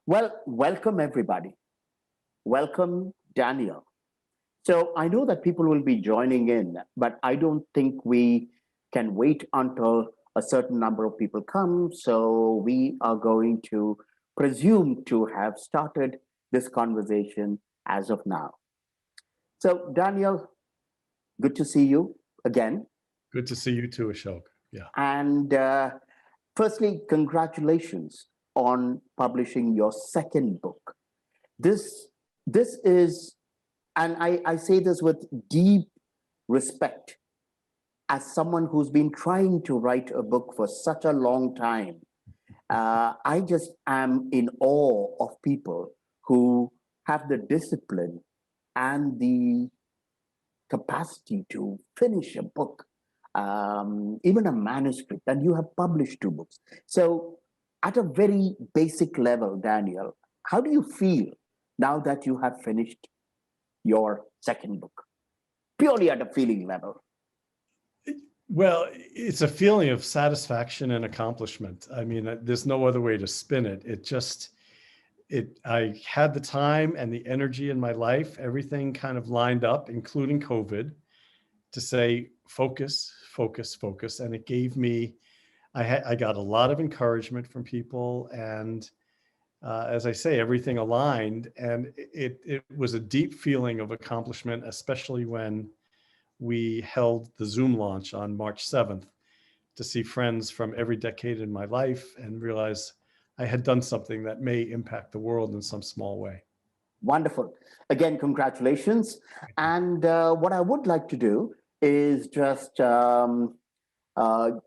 Well, welcome everybody. Welcome, Daniel. So I know that people will be joining in, but I don't think we can wait until a certain number of people come. So we are going to presume to have started this conversation as of now. So, Daniel, good to see you again. Good to see you too, Ashok. Yeah. And firstly, congratulations on publishing your second book. This is, and I say this with deep respect as someone who's been trying to write a book for such a long time. I just am in awe of people who have the discipline and the capacity to finish a book, even a manuscript, and you have published two books. So, at a very basic level, Daniel, how do you feel now that you have finished your second book? Purely at a feeling level. Well, it's a feeling of satisfaction and accomplishment. I mean, there's no other way to spin it. I had the time and the energy in my life, everything kind of lined up, including COVID, to say, focus, focus, focus. And it gave me, I got a lot of encouragement from people. And as I say, everything aligned. And it was a deep feeling of accomplishment, especially when we held the Zoom launch on March 7th to see friends from every decade in my life and realize I had done something that may impact the world in some small way. Wonderful. Again, congratulations. And what I would like to do is just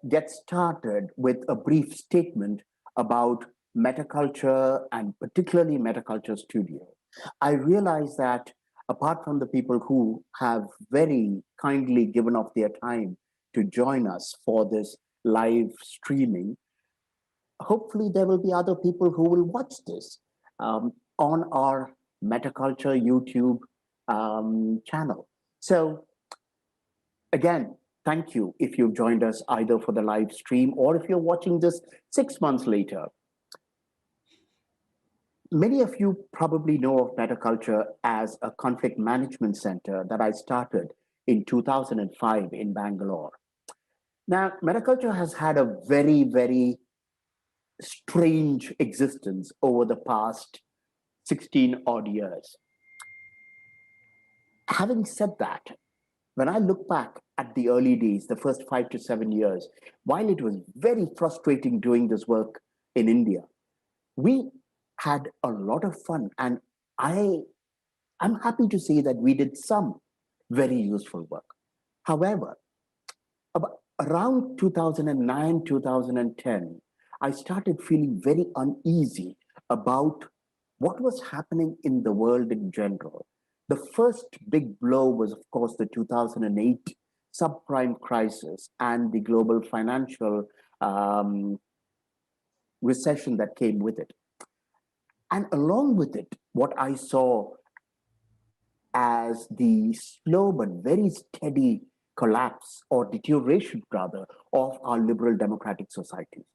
get started with a brief statement about metaculture and particularly Metaculture Studio. I realize that apart from the people who have very kindly given up their time to join us for this live streaming, hopefully there will be other people who will watch this on our Metaculture YouTube channel. So again, thank you if you've joined us either for the live stream or if you're watching this 6 months later. Many of you probably know of Metaculture as a conflict management center that I started in 2005 in Bangalore. Now, Metaculture has had a very, very strange existence over the past 16 odd years. Having said that, when I look back at the early days, the first 5 to 7 years, while it was very frustrating doing this work in India, we had a lot of fun. And I'm happy to say that we did some very useful work. However, around 2009, 2010, I started feeling very uneasy about what was happening in the world in general. The first big blow was, of course, the 2008 subprime crisis and the global financial recession that came with it. And along with it, what I saw as the slow but very steady collapse or deterioration, rather, of our liberal democratic societies.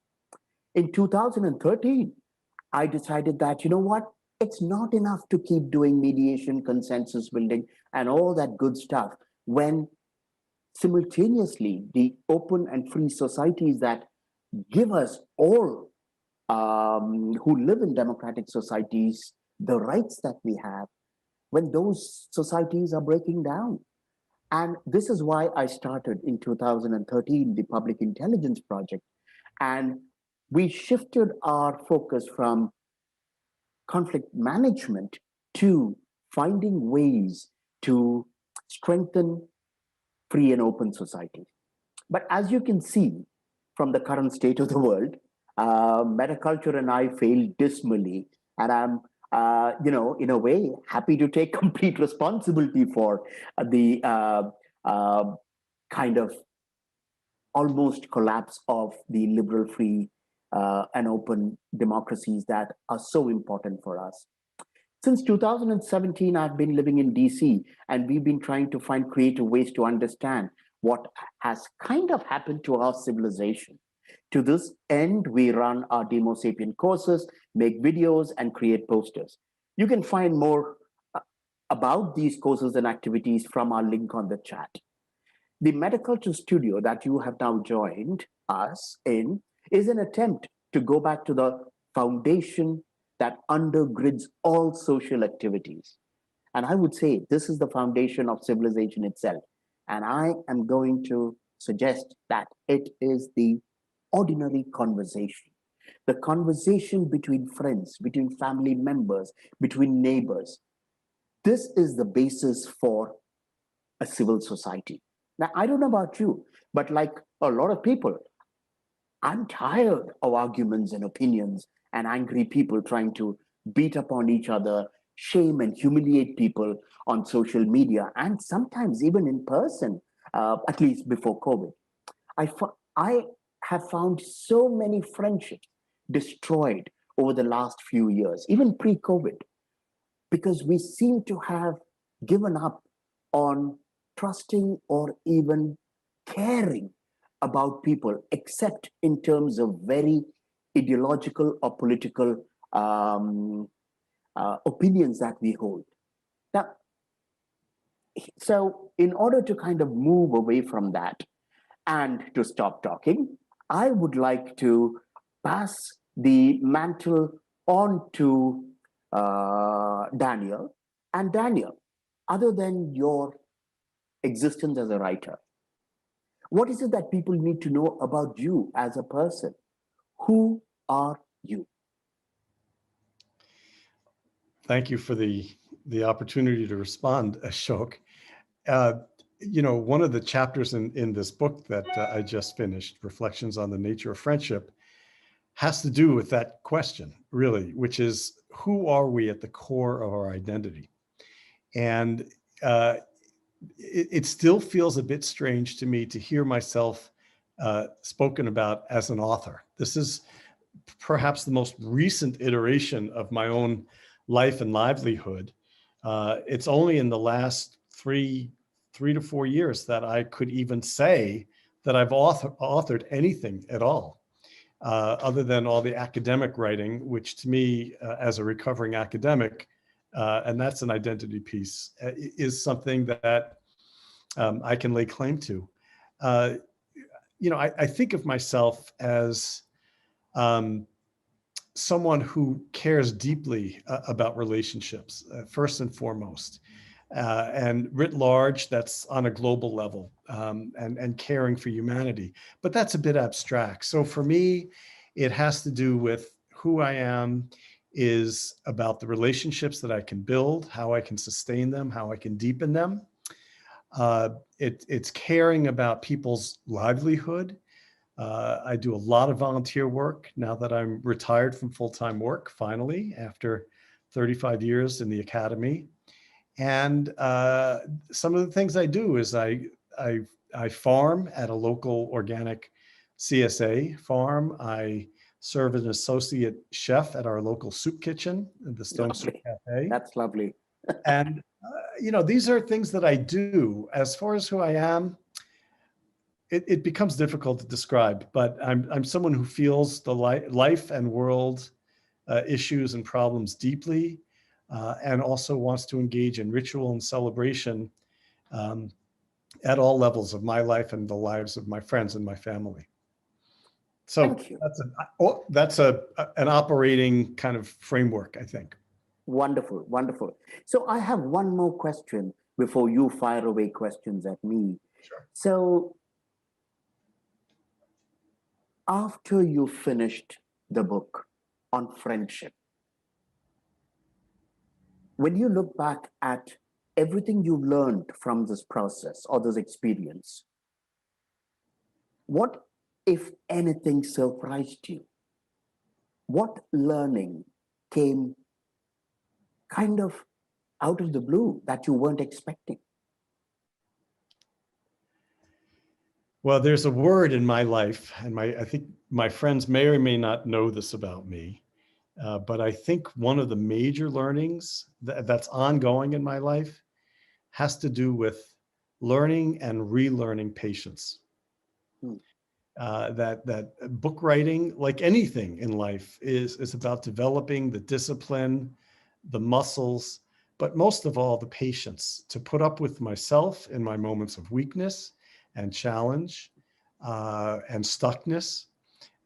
In 2013, I decided that, you know what, it's not enough to keep doing mediation, consensus building, and all that good stuff when simultaneously the open and free societies that give us all who live in democratic societies the rights that we have, when those societies are breaking down. And this is why I started in 2013 the Public Intelligence Project. And we shifted our focus from conflict management to finding ways to strengthen free and open societies. But as you can see from the current state of the world, Metaculture and I failed dismally. And I'm in a way, happy to take complete responsibility for the kind of almost collapse of the liberal, free, and open democracies that are so important for us. Since 2017, I've been living in DC, and we've been trying to find creative ways to understand what has kind of happened to our civilization. To this end, we run our Demo Sapien courses, make videos, and create posters. You can find more about these courses and activities from our link on the chat. The Metaculture Studio that you have now joined us in is an attempt to go back to the foundation that undergirds all social activities. And I would say this is the foundation of civilization itself. And I am going to suggest that it is the ordinary conversation, the conversation between friends, between family members, between neighbors. This is the basis for a civil society. Now, I don't know about you, but like a lot of people, I'm tired of arguments and opinions and angry people trying to beat up on each other, shame and humiliate people on social media, and sometimes even in person, at least before COVID. I have found so many friendships destroyed over the last few years, even pre COVID, because we seem to have given up on trusting or even caring about people, except in terms of very ideological or political opinions that we hold. Now, so in order to kind of move away from that and to stop talking, I would like to pass the mantle on to Daniel. And Daniel, other than your existence as a writer, what is it that people need to know about you as a person? Who are you? Thank you for the opportunity to respond, Ashok. Uh, one of the chapters in this book that I just finished, Reflections on the Nature of Friendship, has to do with that question, really, which is, who are we at the core of our identity? And it still feels a bit strange to me to hear myself spoken about as an author. This is perhaps the most recent iteration of my own life and livelihood. It's only in the last three to 4 years that I could even say that I've authored anything at all, other than all the academic writing, which to me, as a recovering academic, and that's an identity piece, is something that I can lay claim to. I think of myself as someone who cares deeply about relationships, first and foremost. And writ large, that's on a global level, and caring for humanity. But that's a bit abstract. So for me, it has to do with who I am, is about the relationships that I can build, how I can sustain them, how I can deepen them. It's caring about people's livelihood. I do a lot of volunteer work now that I'm retired from full-time work, finally, after 35 years in the academy. And some of the things I do is I farm at a local organic CSA farm. I serve as an associate chef at our local soup kitchen, the Stone Soup Lovely. Cafe. That's lovely. And, these are things that I do. As far as who I am, it becomes difficult to describe, but I'm someone who feels the life and world issues and problems deeply, and also wants to engage in ritual and celebration at all levels of my life and the lives of my friends and my family. So Thank you. that's an operating kind of framework, I think. Wonderful, wonderful. So I have one more question before you fire away questions at me. Sure. So after you finished the book on friendship, when you look back at everything you've learned from this process or this experience, what, if anything, surprised you? What learning came kind of out of the blue that you weren't expecting? Well, there's a word in my life, and I think my friends may or may not know this about me, but I think one of the major learnings that's ongoing in my life has to do with learning and relearning patience. Hmm. that book writing, like anything in life, is about developing the discipline, the muscles, but most of all, the patience to put up with myself in my moments of weakness and challenge and stuckness.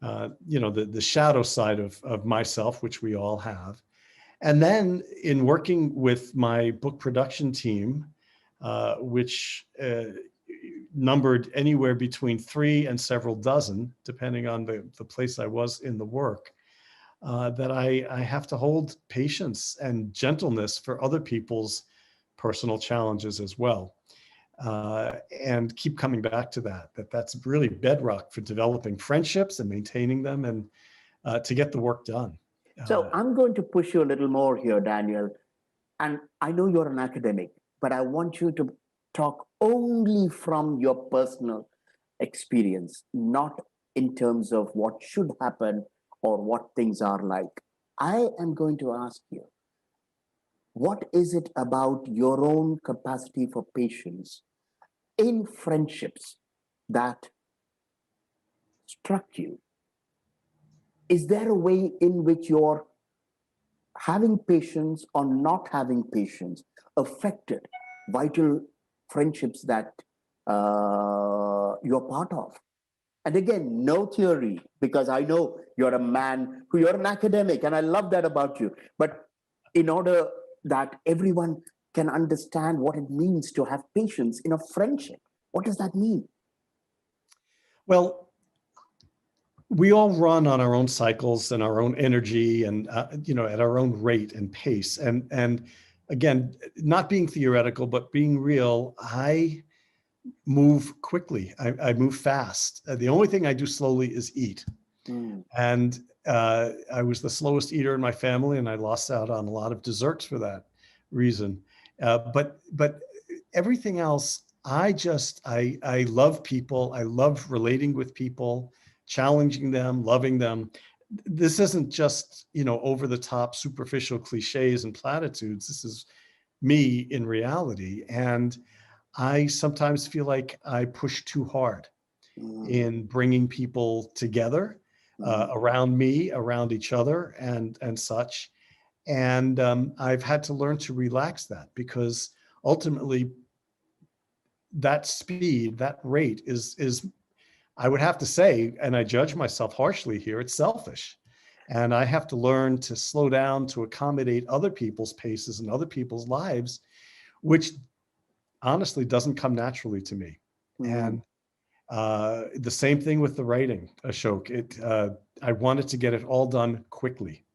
The shadow side of myself, which we all have. And then in working with my book production team, which numbered anywhere between 3 and several dozen, depending on the place I was in the work, that I have to hold patience and gentleness for other people's personal challenges as well. And keep coming back to that's really bedrock for developing friendships and maintaining them, and to get the work done. So I'm going to push you a little more here, Daniel. And I know you're an academic, but I want you to talk only from your personal experience, not in terms of what should happen or what things are like. I am going to ask you, what is it about your own capacity for patience in friendships that struck you? Is there a way in which you're having patience or not having patience affected vital friendships that you're part of? And again, no theory, because I know you're a man you're an academic, and I love that about you. But in order that everyone can understand what it means to have patience in a friendship, what does that mean? Well, we all run on our own cycles and our own energy, and at our own rate and pace. And again, not being theoretical, but being real, I move quickly. I move fast. The only thing I do slowly is eat. Mm. And I was the slowest eater in my family, and I lost out on a lot of desserts for that reason. But everything else, I love people. I love relating with people, challenging them, loving them. This isn't just, over the top, superficial cliches and platitudes. This is me in reality. And I sometimes feel like I push too hard in bringing people together around me, around each other, and such. And I've had to learn to relax that, because ultimately that speed, that rate is, I would have to say, and I judge myself harshly here, it's selfish. And I have to learn to slow down to accommodate other people's paces and other people's lives, which honestly doesn't come naturally to me. And the same thing with the writing, Ashok. I wanted to get it all done quickly.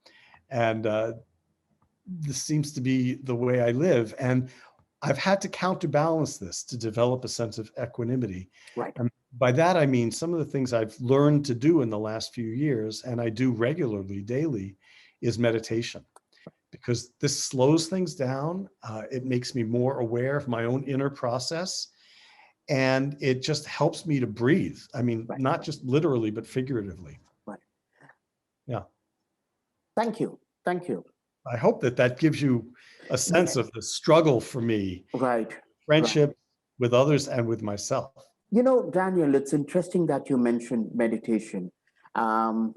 And this seems to be the way I live. And I've had to counterbalance this to develop a sense of equanimity. Right. And by that, I mean some of the things I've learned to do in the last few years, and I do regularly, daily, is meditation. Because this slows things down. It makes me more aware of my own inner process. And it just helps me to breathe. I mean, Right. not just literally, but figuratively. Right. Yeah. Thank you. Thank you. I hope that gives you a sense Yes. of the struggle for me, Right. Right. friendship with others and with myself. Daniel, it's interesting that you mentioned meditation. Um,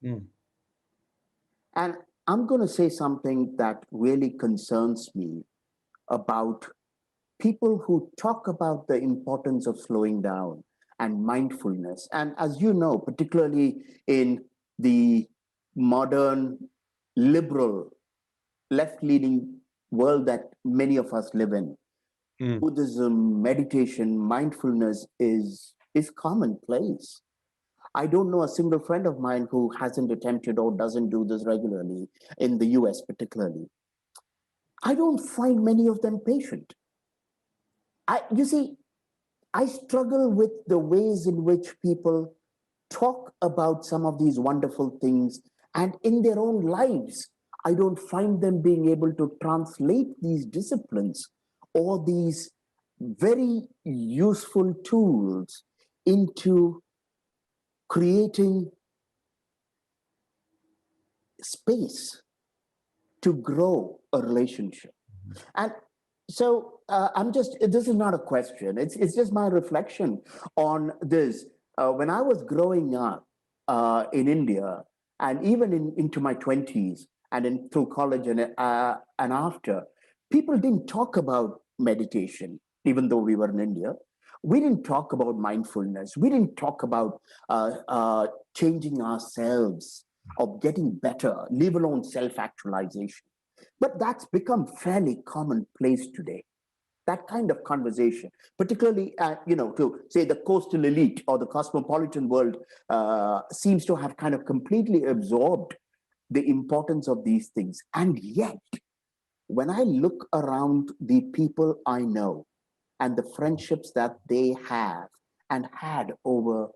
Mm. and I'm going to say something that really concerns me about people who talk about the importance of slowing down and mindfulness. And as you know, particularly in the modern, liberal, left leaning world that many of us live in, Mm. Buddhism, meditation, mindfulness is commonplace. I don't know a single friend of mine who hasn't attempted or doesn't do this regularly in the US, particularly. I don't find many of them patient. You see, I struggle with the ways in which people talk about some of these wonderful things, and in their own lives, I don't find them being able to translate these disciplines or these very useful tools into creating space to grow a relationship. And so this is not a question, it's just my reflection on this. when I was growing up in India, and even into my 20s, and through college and after, people didn't talk about meditation, even though we were in India. We didn't talk about mindfulness. We didn't talk about changing ourselves or getting better, leave alone self actualization. But that's become fairly commonplace today, that kind of conversation, particularly, to say the coastal elite or the cosmopolitan world, seems to have kind of completely absorbed the importance of these things. And yet, when I look around the people I know and the friendships that they have and had over,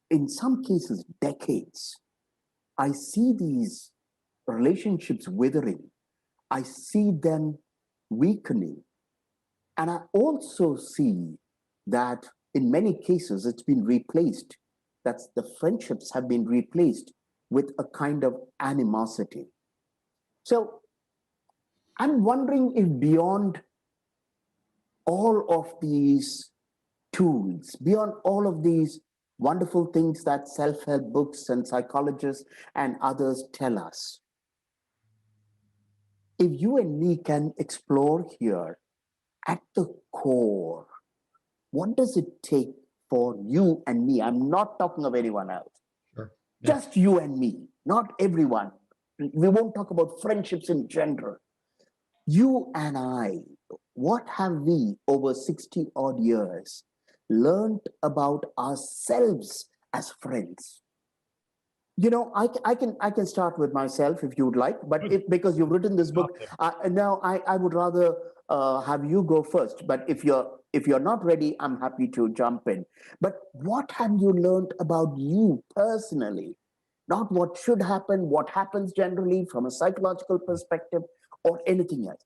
in some cases, decades, I see these relationships withering. I see them weakening. And I also see that in many cases it's been replaced, that the friendships have been replaced with a kind of animosity. So I'm wondering if beyond all of these tools, beyond all of these wonderful things that self help books and psychologists and others tell us, if you and me can explore here at the core, what does it take for you and me? I'm not talking of anyone else, Sure. Yeah. just you and me, not everyone. We won't talk about friendships in general. You and I, what have we over 60 odd years learned about ourselves as friends? I can start with myself if you would like, but because you've written this book, now I would rather have you go first. But if you're not ready, I'm happy to jump in. But what have you learned about you personally? Not what should happen, what happens generally from a psychological perspective or anything else.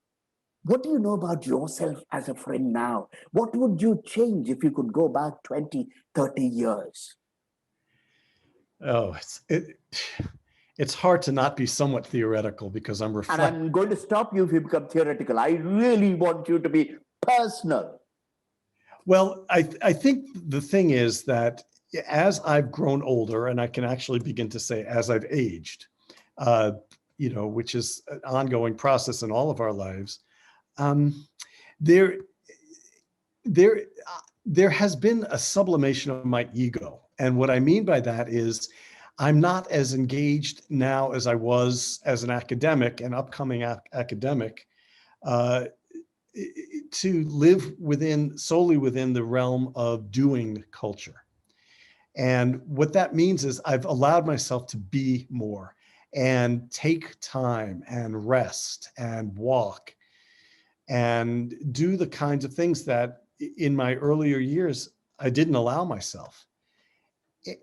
What do you know about yourself as a friend now? What would you change if you could go back 20, 30 years? Oh, it's hard to not be somewhat theoretical because I'm And reflecting. I'm going to stop you if you become theoretical. I really want you to be personal. Well, I think the thing is that as I've grown older, and I can actually begin to say as I've aged, uh, which is an ongoing process in all of our lives, um, there, there, there has been a sublimation of my ego. And what I mean by that is I'm not as engaged now as I was as an academic, an upcoming academic, uh, to live solely within the realm of doing culture. And what that means is I've allowed myself to be more and take time and rest and walk and do the kinds of things that in my earlier years I didn't allow myself.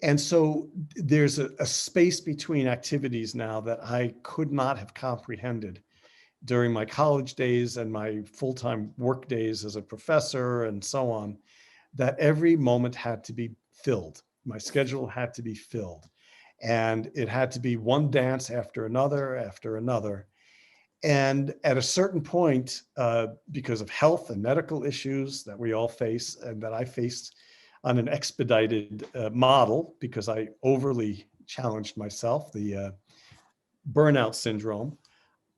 And so there's a space between activities now that I could not have comprehended during my college days and my full-time work days as a professor and so on, that every moment had to be filled. My schedule had to be filled. And it had to be one dance after another, after another. And at a certain point, because of health and medical issues that we all face and that I faced on an expedited model, because I overly challenged myself, the burnout syndrome,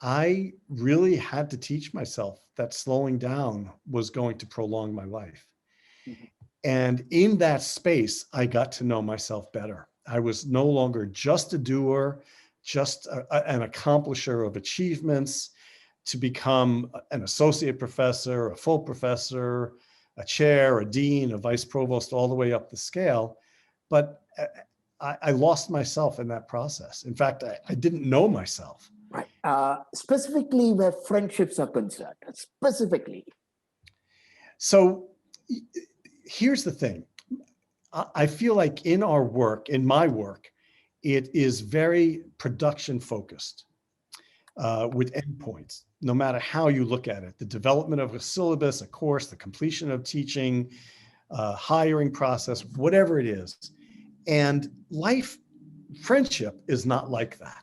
I really had to teach myself that slowing down was going to prolong my life. Mhm. And in that space, I got to know myself better. I was no longer just a doer, just an accomplisher of achievements, to become an associate professor, a full professor, a chair, a dean, a vice provost, all the way up the scale. But I lost myself in that process. In fact, I didn't know myself. Right. Specifically where friendships are concerned, specifically. So here's the thing. I feel like in our work, in my work, it is very production focused with endpoints, no matter how you look at it. The development of a syllabus, a course, the completion of teaching, hiring process, whatever it is. And friendship is not like that.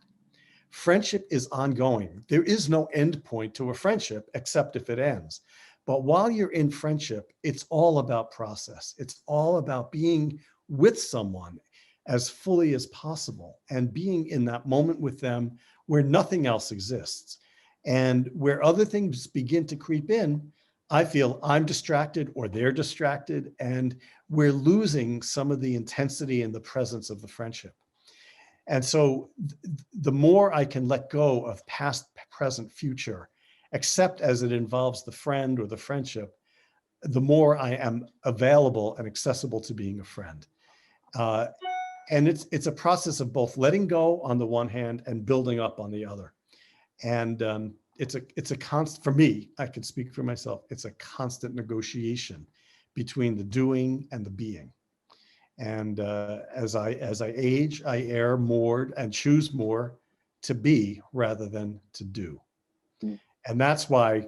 Friendship is ongoing. There is no end point to a friendship except if it ends. But while you're in friendship, it's all about process. It's all about being with someone as fully as possible and being in that moment with them where nothing else exists. And where other things begin to creep in, I feel I'm distracted or they're distracted, and we're losing some of the intensity and the presence of the friendship. And so the more I can let go of past, present, future, except as it involves the friend or the friendship, the more I am available and accessible to being a friend. Uh, and it's a process of both letting go on the one hand and building up on the other. And it's a constant, for me, I can speak for myself, it's a constant negotiation between the doing and the being. And as I age, I err more and choose more to be rather than to do. Mm. And that's why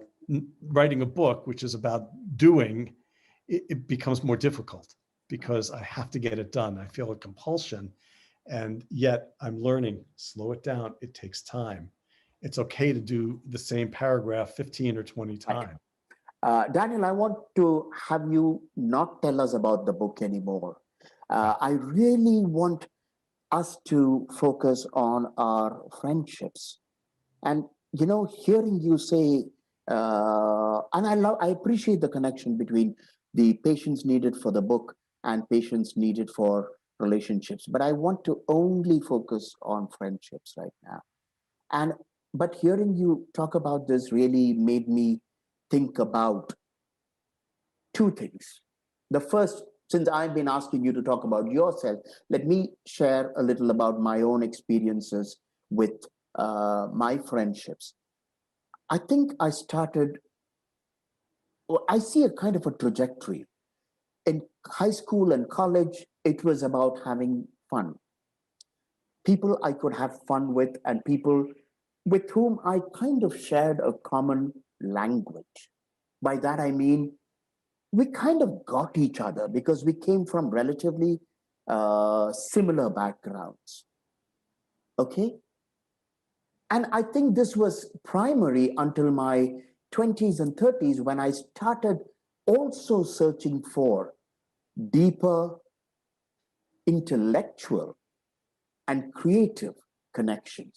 writing a book, which is about doing, it becomes more difficult because I have to get it done. I feel a compulsion, and yet I'm learning, slow it down. It takes time. It's okay to do the same paragraph 15 or 20 times. Daniel, I want to have you not tell us about the book anymore. I really want us to focus on our friendships. And, you know, hearing you say, and I appreciate the connection between the patience needed for the book and patience needed for relationships. But I want to only focus on friendships right now. And but hearing you talk about this really made me think about two things. The first, since I've been asking you to talk about yourself, let me share a little about my own experiences with my friendships. I think I started, well, I see a kind of a trajectory. In high school and college, it was about having fun. People I could have fun with, and people with whom I kind of shared a common language. By that I mean, we kind of got each other because we came from relatively similar backgrounds. Okay? And I think this was primary until my 20s and 30s when I started also searching for deeper intellectual and creative connections.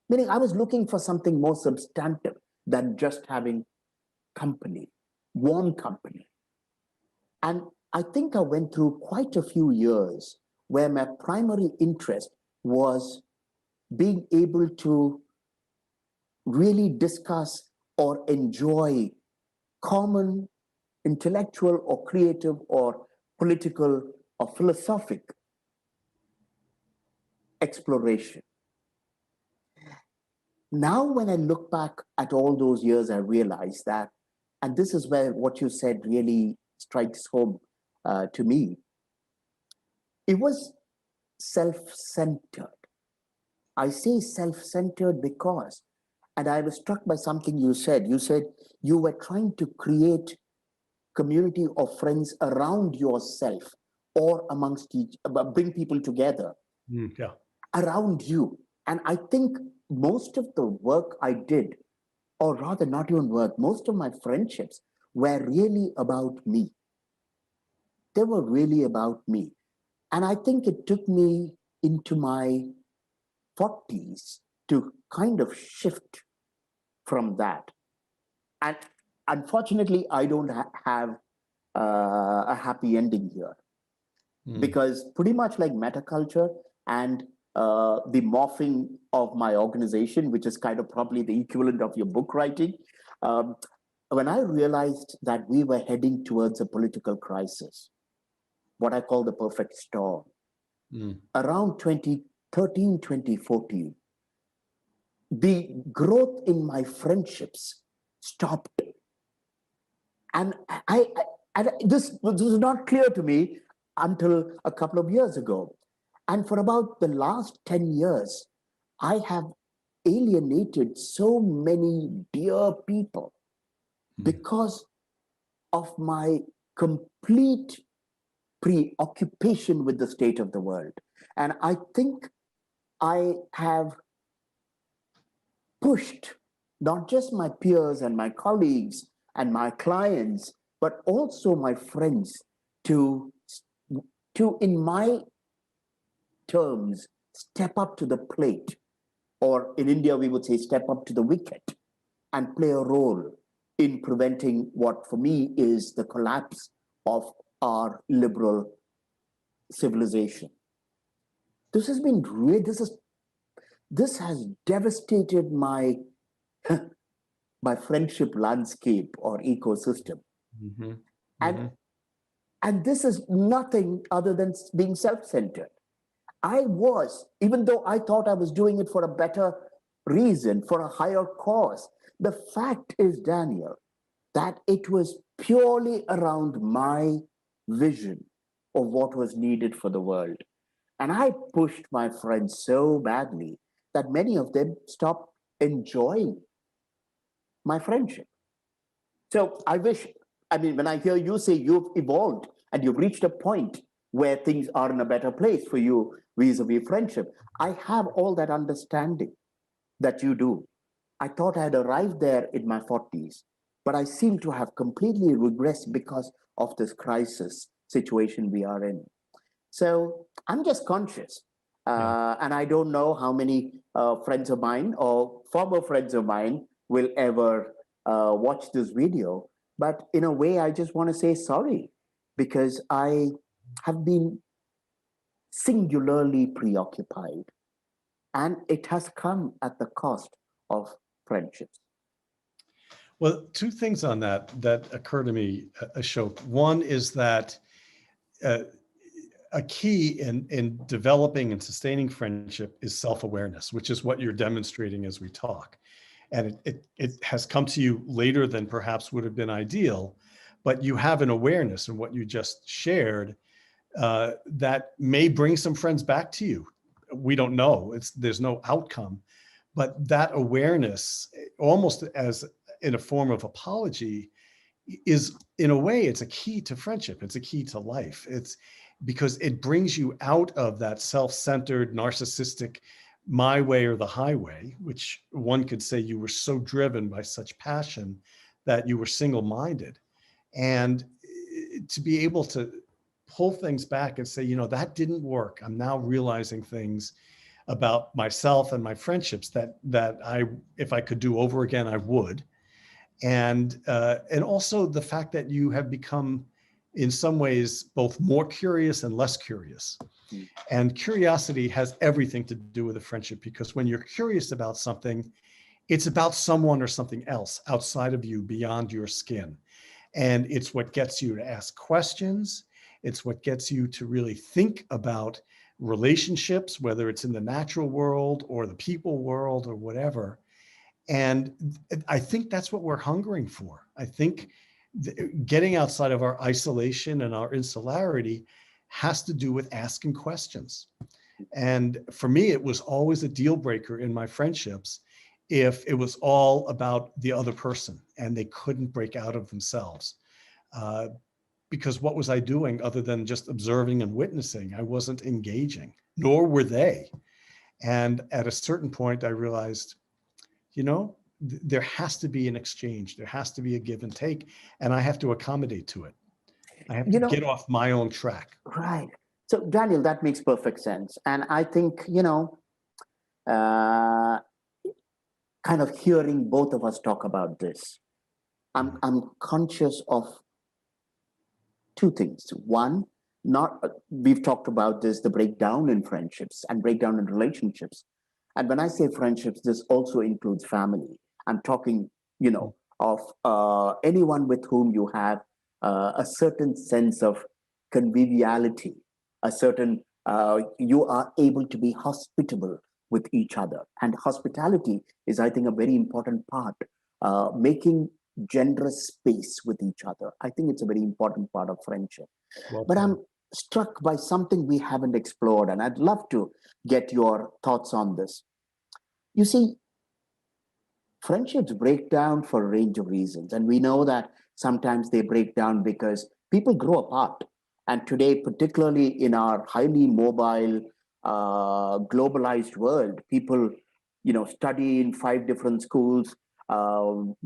Meaning, I was looking for something more substantive than just having company, warm company. And I think I went through quite a few years where my primary interest was being able to really discuss or enjoy common intellectual or creative or political or philosophic exploration. Now, when I look back at all those years, I realize that, and this is where what you said really strikes home to me, it was self-centered. I say self-centered because, and I was struck by something you said. You said you were trying to create community of friends around yourself or amongst each, bring people together Yeah. around you. And I think most of the work I did, or rather not even work, most of my friendships were really about me. They were really about me. And I think it took me into my 40s to kind of shift from that. And unfortunately, I don't have a happy ending here because pretty much like metaculture and the morphing of my organization, which is kind of probably the equivalent of your book writing, um, when I realized that we were heading towards a political crisis, what I call the perfect storm, around 2013, 2014, the growth in my friendships stopped. And this was not clear to me until a couple of years ago. And for about the last 10 years, I have alienated so many dear people because of my complete preoccupation with the state of the world. And I think I have pushed not just my peers and my colleagues and my clients, but also my friends to to, in my terms, step up to the plate, or in India, we would say step up to the wicket and play a role in preventing what for me is the collapse of our liberal civilization. This has been this has devastated my my friendship landscape or ecosystem. Mm-hmm. And Mm-hmm. and this is nothing other than being self-centered. I was, even though I thought I was doing it for a better reason, for a higher cause, the fact is, Daniel, that it was purely around my vision of what was needed for the world. And I pushed my friends so badly that many of them stopped enjoying my friendship. So I wish, I mean, when I hear you say you've evolved and you've reached a point where things are in a better place for you vis-a-vis friendship, I have all that understanding that you do. I thought I had arrived there in my 40s, but I seem to have completely regressed because of this crisis situation we are in. So I'm just conscious. Yeah. And I don't know how many friends of mine or former friends of mine will ever watch this video. But in a way, I just want to say sorry because I have been singularly preoccupied, and it has come at the cost of friendships. Well, two things on that occur to me, Ashok. One is that uh, a key in developing and sustaining friendship is self-awareness, which is what you're demonstrating as we talk. And it has come to you later than perhaps would have been ideal, but you have an awareness in what you just shared that may bring some friends back to you. We don't know. There's no outcome, but that awareness, almost as in a form of apology, is in a way it's a key to friendship. It's a key to life. It's because it brings you out of that self-centered, narcissistic, my way or the highway, which one could say you were so driven by such passion that you were single-minded. And to be able to pull things back and say, that didn't work. I'm now realizing things about myself and my friendships that if I could do over again, I would. And also the fact that you have become, in some ways, both more curious and less curious. Mm. And curiosity has everything to do with a friendship, because when you're curious about something, it's about someone or something else outside of you, beyond your skin. And it's what gets you to ask questions. It's what gets you to really think about relationships, whether it's in the natural world or the people world or whatever. And I think that's what we're hungering for. I think getting outside of our isolation and our insularity has to do with asking questions. And for me, it was always a deal breaker in my friendships if it was all about the other person and they couldn't break out of themselves. Because what was I doing other than just observing and witnessing? I wasn't engaging, nor were they. And at a certain point, I realized, there has to be an exchange. There has to be a give and take, and I have to accommodate to it. I have to You know, get off my own track. right. So, Daniel, that makes perfect sense. And I think, uh, kind of hearing both of us talk about this, I'm conscious of two things. One, not we've talked about this, the breakdown in friendships and breakdown in relationships. And when I say friendships, this also includes family. I'm talking, of anyone with whom you have a certain sense of conviviality, a certain, you are able to be hospitable with each other. And hospitality is, I think, a very important part, making generous space with each other. I think it's a very important part of friendship. Well But put. I'm struck by something we haven't explored, and I'd love to get your thoughts on this. You see, friendships break down for a range of reasons, and we know that sometimes they break down because people grow apart. And today, particularly in our highly mobile, globalized world, people, study in 5 different schools,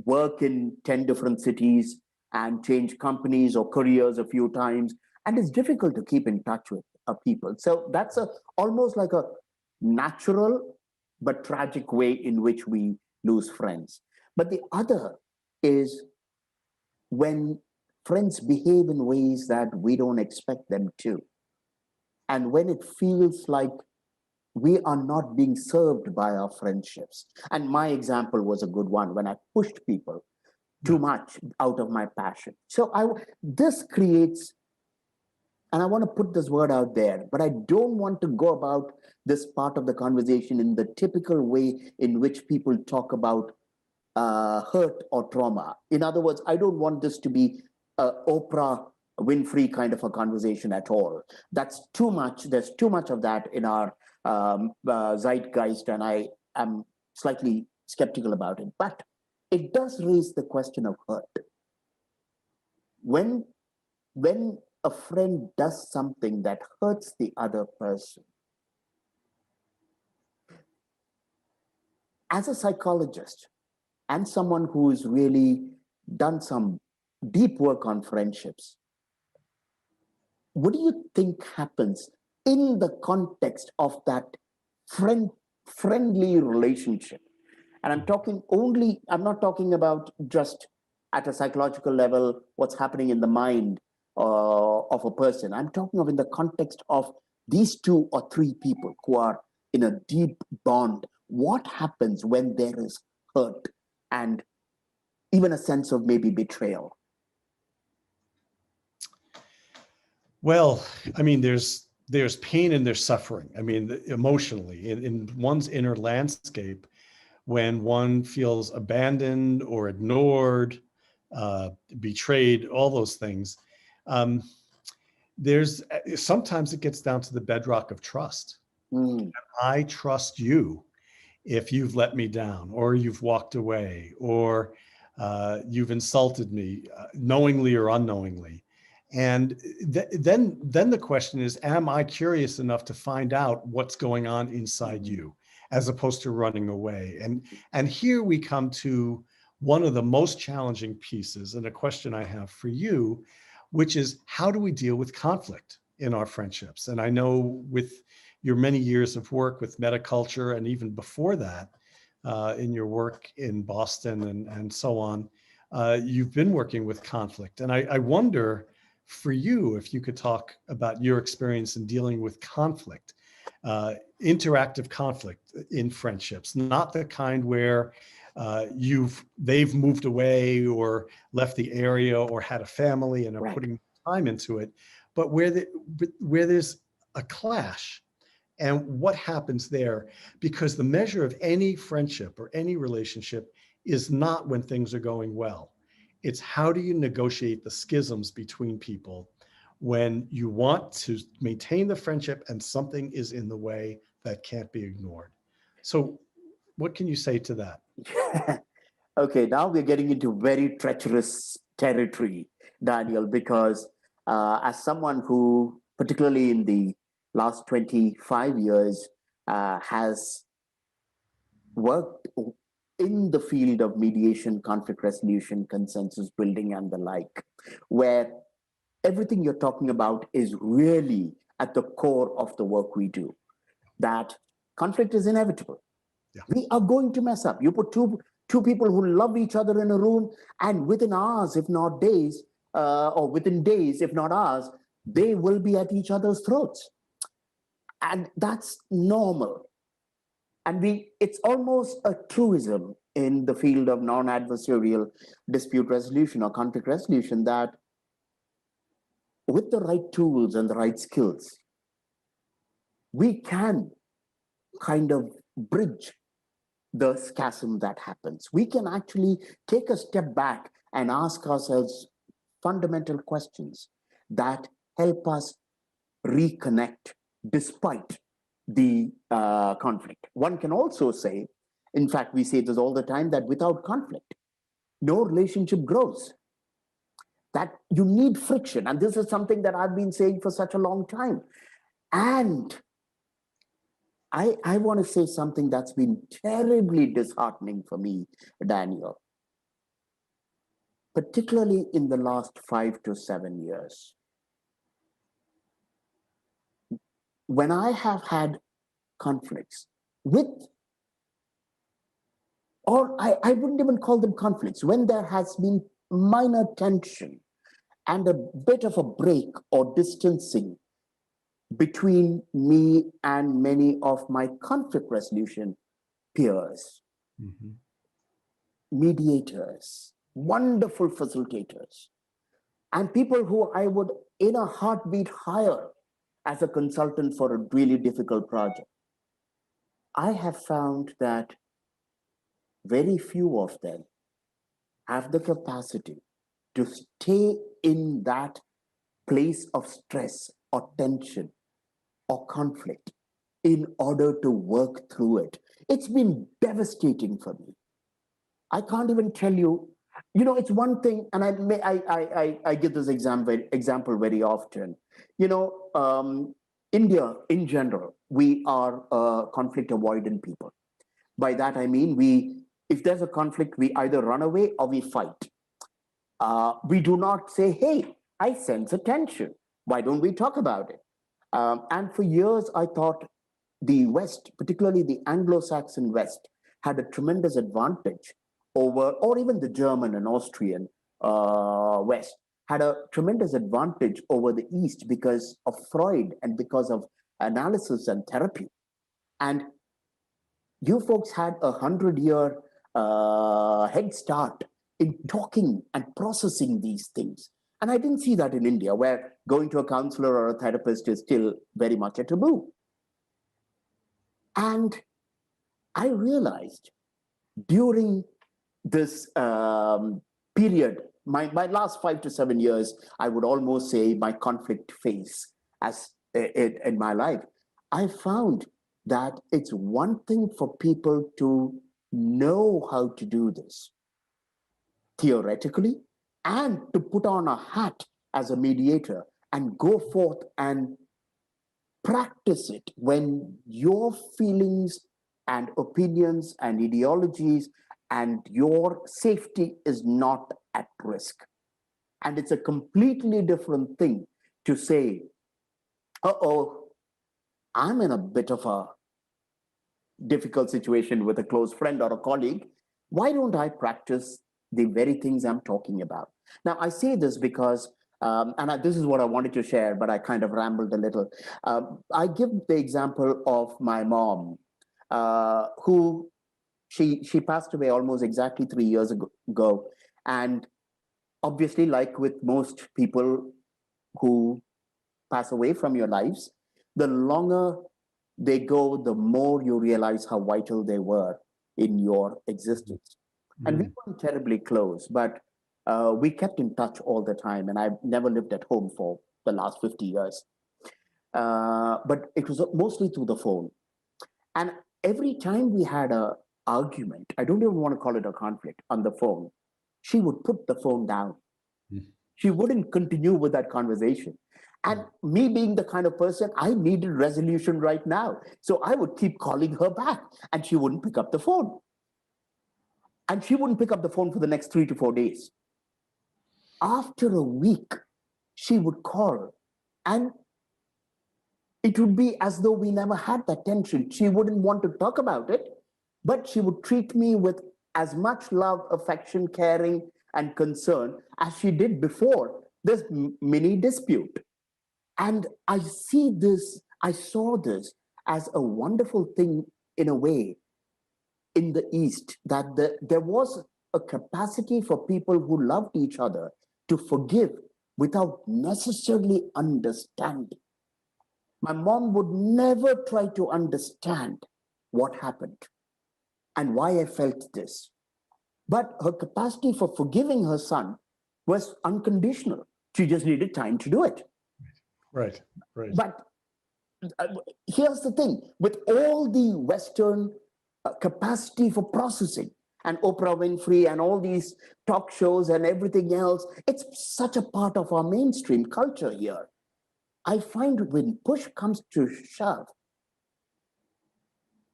work in 10 different cities, and change companies or careers a few times. and it's difficult to keep in touch with people. So that's a almost like a natural but tragic way in which we lose friends. But the other is when friends behave in ways that we don't expect them to, and when it feels like we are not being served by our friendships. And my example was a good one when I pushed people too much out of my passion. So this creates, and I want to put this word out there, but I don't want to go about this part of the conversation in the typical way in which people talk about hurt or trauma. In other words, I don't want this to be a Oprah Winfrey kind of a conversation at all. That's too much. There's too much of that in our zeitgeist, and I am slightly skeptical about it. But it does raise the question of hurt. When a friend does something that hurts the other person, as a psychologist and someone who's really done some deep work on friendships, what do you think happens in the context of that friendly relationship? And I'm not talking about just at a psychological level, what's happening in the mind of a person. I'm talking of in the context of these two or three people who are in a deep bond. What happens when there is hurt and even a sense of maybe betrayal? Well, I mean, there's pain and there's suffering. I mean, emotionally, in one's inner landscape, when one feels abandoned or ignored, betrayed, all those things. Um, there's sometimes it gets down to the bedrock of trust. Mm. I trust you if you've let me down, or you've walked away, or you've insulted me, knowingly or unknowingly. And then the question is, am I curious enough to find out what's going on inside you, as opposed to running away? And here we come to one of the most challenging pieces, and a question I have for you, which is, how do we deal with conflict in our friendships? And I know with your many years of work with metaculture, and even before that, in your work in Boston and so on, you've been working with conflict. And I wonder, for you, if you could talk about your experience in dealing with conflict, interactive conflict in friendships, not the kind where they've moved away or left the area or had a family and are putting time into it, but where there's a clash. And what happens there? Because the measure of any friendship or any relationship is not when things are going well. It's how do you negotiate the schisms between people when you want to maintain the friendship and something is in the way that can't be ignored. So what can you say to that? Okay, now we're getting into very treacherous territory, Daniel, because as someone who, particularly in the last 25 years, has worked in the field of mediation, conflict resolution, consensus building, and the like, where everything you're talking about is really at the core of the work we do, that conflict is inevitable. Yeah. We are going to mess up. You put two people who love each other in a room, and within hours, if not days, or within days, if not hours, they will be at each other's throats. And that's normal. And it's almost a truism in the field of non-adversarial dispute resolution or conflict resolution that with the right tools and the right skills, we can kind of bridge the chasm that happens. We can actually take a step back and ask ourselves fundamental questions that help us reconnect despite the conflict. One can also say, in fact, we say this all the time, that without conflict, no relationship grows. That you need friction. And this is something that I've been saying for such a long time. And I want to say something that's been terribly disheartening for me, Daniel, particularly in the last 5 to 7 years. when I have had conflicts with, or I wouldn't even call them conflicts, when there has been minor tension and a bit of a break or distancing between me and many of my conflict resolution peers, Mhm. mediators, wonderful facilitators, and people who I would, in a heartbeat, hire as a consultant for a really difficult project, I have found that very few of them have the capacity to stay in that place of stress or tension or conflict in order to work through it. It's been devastating for me. I can't even tell you. It's one thing, and I give this example very often. You know, India in general, we are conflict avoidant people. By that I mean, if there's a conflict, we either run away or we fight. We do not say, "Hey, I sense a tension. Why don't we talk about it?" And for years, I thought the West, particularly the Anglo-Saxon West, had a tremendous advantage over, or even the German and Austrian West had a tremendous advantage over the East because of Freud and because of analysis and therapy. And you folks had 100-year head start in talking and processing these things. And I didn't see that in India, where going to a counselor or a therapist is still very much a taboo. And I realized during this period, my last 5 to 7 years, I would almost say my conflict phase as in my life, I found that it's one thing for people to know how to do this theoretically and to put on a hat as a mediator and go forth and practice it when your feelings and opinions and ideologies and your safety is not at risk. And it's a completely different thing to say, uh-oh, I'm in a bit of a difficult situation with a close friend or a colleague. Why don't I practice the very things I'm talking about? Now, I say this because, this is what I wanted to share, but I kind of rambled a little. I give the example of my mom, who she passed away almost exactly 3 years ago. And obviously, like with most people who pass away from your lives, the longer they go, the more you realize how vital they were in your existence. And we Mm. weren't terribly close, but we kept in touch all the time. And I've never lived at home for the last 50 years. But it was mostly through the phone. And every time we had a argument, I don't even want to call it a conflict, on the phone, she would put the phone down. Mm. She wouldn't continue with that conversation. And me being the kind of person, I needed resolution right now. So I would keep calling her back and she wouldn't pick up the phone. And she wouldn't pick up the phone for the next 3 to 4 days. After a week, she would call and it would be as though we never had that tension. She wouldn't want to talk about it, but she would treat me with as much love, affection, caring, and concern as she did before this mini dispute. And I saw this as a wonderful thing in a way in the East, that there was a capacity for people who loved each other to forgive without necessarily understanding. My mom would never try to understand what happened and why I felt this. But her capacity for forgiving her son was unconditional. She just needed time to do it. Right, right. But uh, here's the thing, with all the Western capacity for processing, and Oprah Winfrey and all these talk shows and everything else, it's such a part of our mainstream culture here. I find when push comes to shove,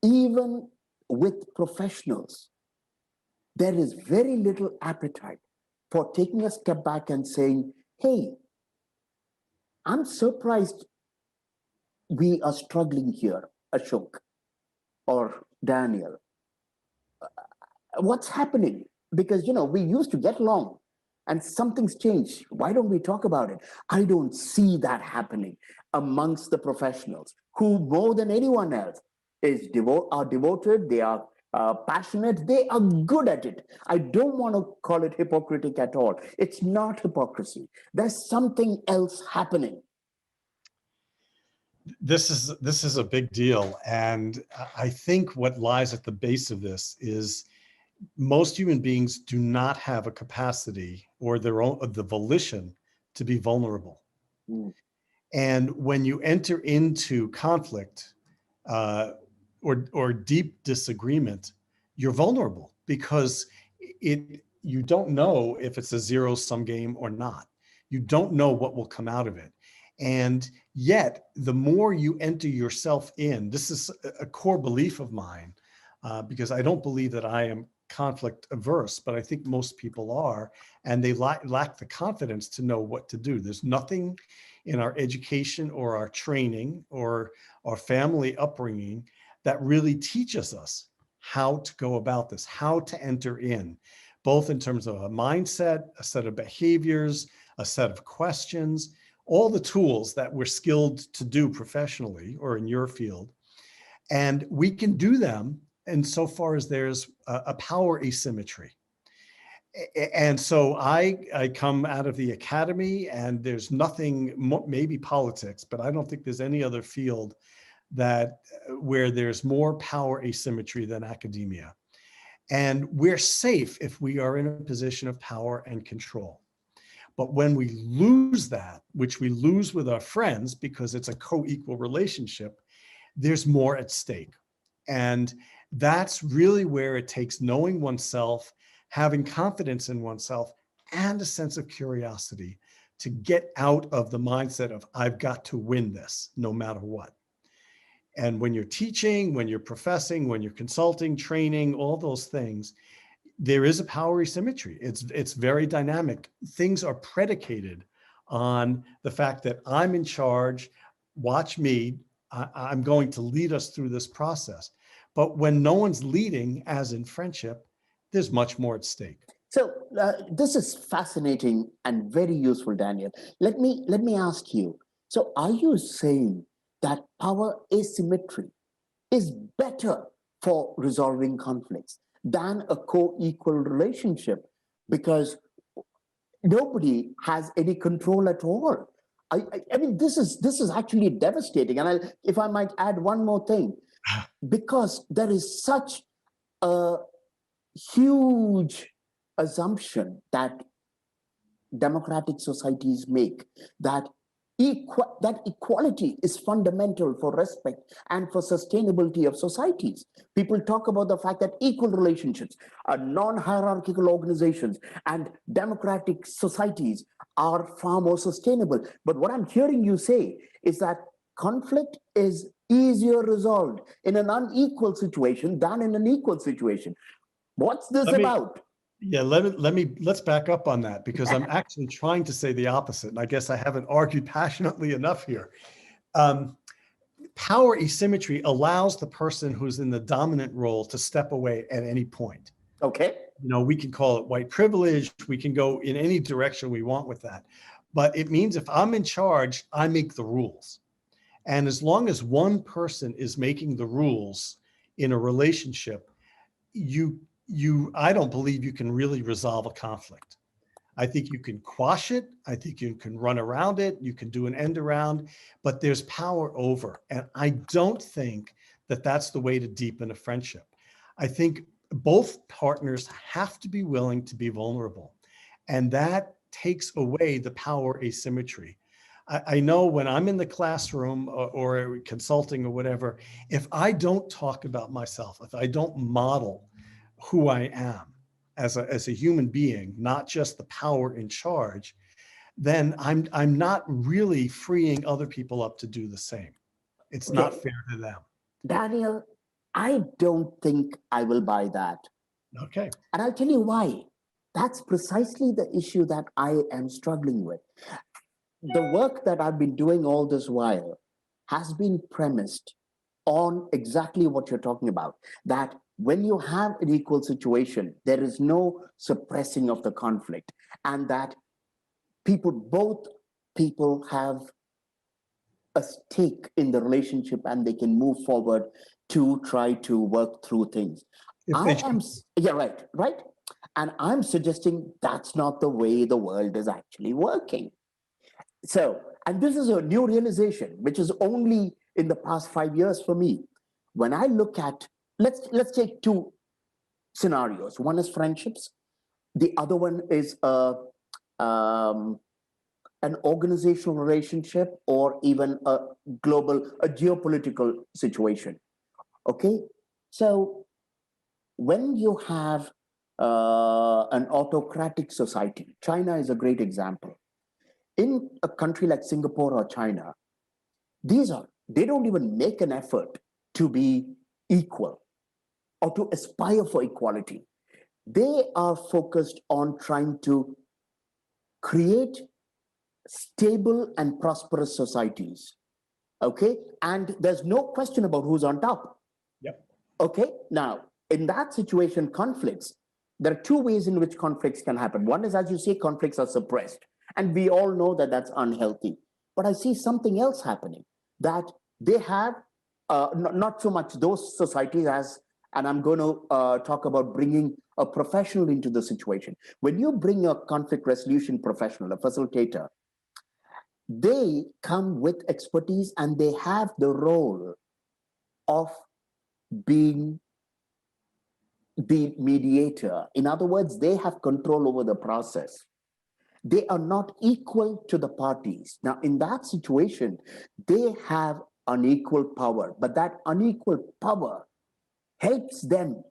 even with professionals, there is very little appetite for taking a step back and saying, hey, I'm surprised we are struggling here, Ashok or Daniel? What's happening? Because, we used to get along and something's changed. Why don't we talk about it? I don't see that happening amongst the professionals who, more than anyone else, are devoted, they are passionate, they are good at it. I don't want to call it hypocritic at all. It's not hypocrisy. There's something else happening. This is a big deal. And I think what lies at the base of this is most human beings do not have a capacity or the volition to be vulnerable. Mm. And when you enter into conflict or deep disagreement, you're vulnerable because you don't know if it's a zero-sum game or not. You don't know what will come out of it. And yet, the more you enter yourself in, this is a core belief of mine, because I don't believe that I am conflict averse, but I think most people are, and they lack the confidence to know what to do. There's nothing in our education or our training or our family upbringing that really teaches us how to go about this, how to enter in, both in terms of a mindset, a set of behaviors, a set of questions, all the tools that we're skilled to do professionally or in your field. And we can do them insofar as there's a power asymmetry. And so I come out of the academy, and there's nothing, maybe politics, but I don't think there's any other field where there's more power asymmetry than academia. And we're safe if we are in a position of power and control. But when we lose that, which we lose with our friends because it's a co-equal relationship, there's more at stake. And that's really where it takes knowing oneself, having confidence in oneself, and a sense of curiosity to get out of the mindset of, I've got to win this no matter what. And when you're teaching, when you're professing, when you're consulting, training, all those things, there is a power asymmetry. It's very dynamic. Things are predicated on the fact that I'm in charge, watch me, I'm going to lead us through this process. But when no one's leading, as in friendship, there's much more at stake. So this is fascinating and very useful, Daniel. Let me ask you. So are you saying that power asymmetry is better for resolving conflicts than a co-equal relationship, because nobody has any control at all? I mean, this is actually devastating. And if I might add one more thing, because there is such a huge assumption that democratic societies make, that equality is fundamental for respect and for sustainability of societies. People talk about the fact that equal relationships, non-hierarchical organizations, and democratic societies are far more sustainable. But what I'm hearing you say is that conflict is easier resolved in an unequal situation than in an equal situation. What's this about? Yeah, let's back up on that, because I'm actually trying to say the opposite. And I guess I haven't argued passionately enough here. Power asymmetry allows the person who's in the dominant role to step away at any point. Okay. We can call it white privilege. We can go in any direction we want with that. But it means if I'm in charge, I make the rules. And as long as one person is making the rules in a relationship, I don't believe you can really resolve a conflict. I think you can quash it. I think you can run around it. You can do an end around, but there's power over. And I don't think that that's the way to deepen a friendship. I think both partners have to be willing to be vulnerable. And that takes away the power asymmetry. I know when I'm in the classroom or consulting or whatever, if I don't talk about myself, if I don't model who I am as a human being, not just the power in charge, then I'm not really freeing other people up to do the same. It's not fair to them. Daniel, I don't think I will buy that. Okay. And I'll tell you why. That's precisely the issue that I am struggling with. The work that I've been doing all this while has been premised on exactly what you're talking about, that when you have an equal situation, there is no suppressing of the conflict, and that both people have a stake in the relationship and they can move forward to try to work through things. If I they am, yeah, right. And I'm suggesting that's not the way the world is actually working. So, and this is a new realization, which is only in the past 5 years for me. When I look at, let's take two scenarios. One is friendships. The other one is um, an organizational relationship, or even a geopolitical situation. Okay, so when you have an autocratic society, China is a great example. In a country like Singapore or China, they don't even make an effort to be equal or to aspire for equality. They are focused on trying to create stable and prosperous societies. Okay, and there's no question about who's on top. Yep. Okay, now in that situation, conflicts, there are two ways in which conflicts can happen. One is, as you say, conflicts are suppressed, and we all know that that's unhealthy. But I see something else happening, that they have not so much those societies as, and I'm going to talk about bringing a professional into the situation. When you bring a conflict resolution professional, a facilitator, they come with expertise and they have the role of being the mediator. In other words, they have control over the process. They are not equal to the parties. Now, in that situation, they have unequal power, but that unequal power helps them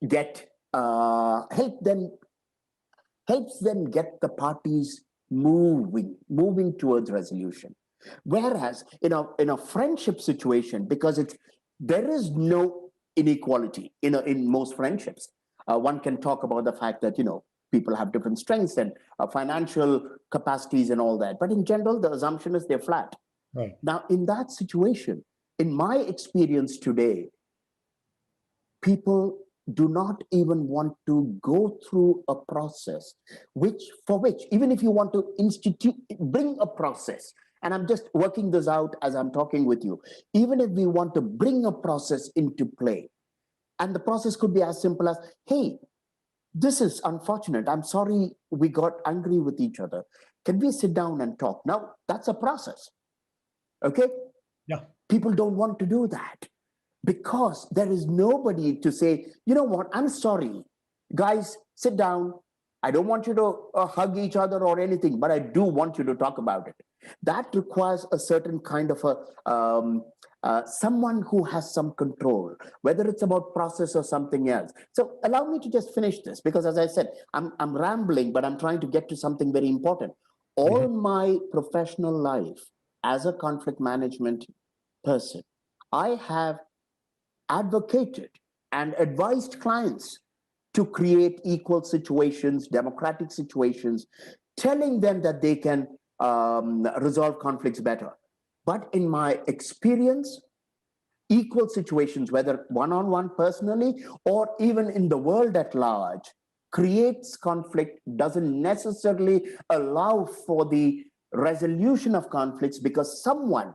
get helps them get the parties moving towards resolution. Whereas in a friendship situation, because there is no inequality in most friendships. One can talk about the fact that people have different strengths and financial capacities and all that, but in general, the assumption is they're flat. Right. Now, in that situation, in my experience today, people do not even want to go through a process for which, even if you want to bring a process, and I'm just working this out as I'm talking with you, even if we want to bring a process into play, and the process could be as simple as, hey, this is unfortunate, I'm sorry we got angry with each other, can we sit down and talk? Now, that's a process. Okay? Yeah. People don't want to do that, because there is nobody to say, you know what, I'm sorry, guys, sit down. I don't want you to hug each other or anything, but I do want you to talk about it. That requires a certain kind of someone who has some control, whether it's about process or something else. So allow me to just finish this, because as I said, I'm rambling, but I'm trying to get to something very important. All my professional life as a conflict management person, I have advocated and advised clients to create equal situations, democratic situations, telling them that they can resolve conflicts better. But in my experience, equal situations, whether one-on-one personally or even in the world at large, creates conflict, doesn't necessarily allow for the resolution of conflicts, because someone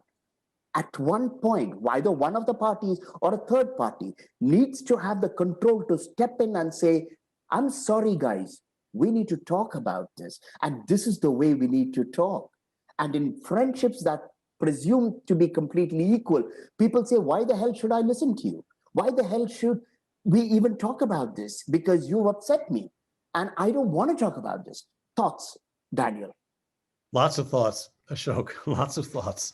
at one point, either one of the parties or a third party needs to have the control to step in and say, I'm sorry, guys, we need to talk about this. And this is the way we need to talk. And in friendships that presume to be completely equal, people say, why the hell should I listen to you? Why the hell should we even talk about this? Because you've upset me. And I don't want to talk about this. Thoughts, Daniel? Lots of thoughts, Ashok, lots of thoughts.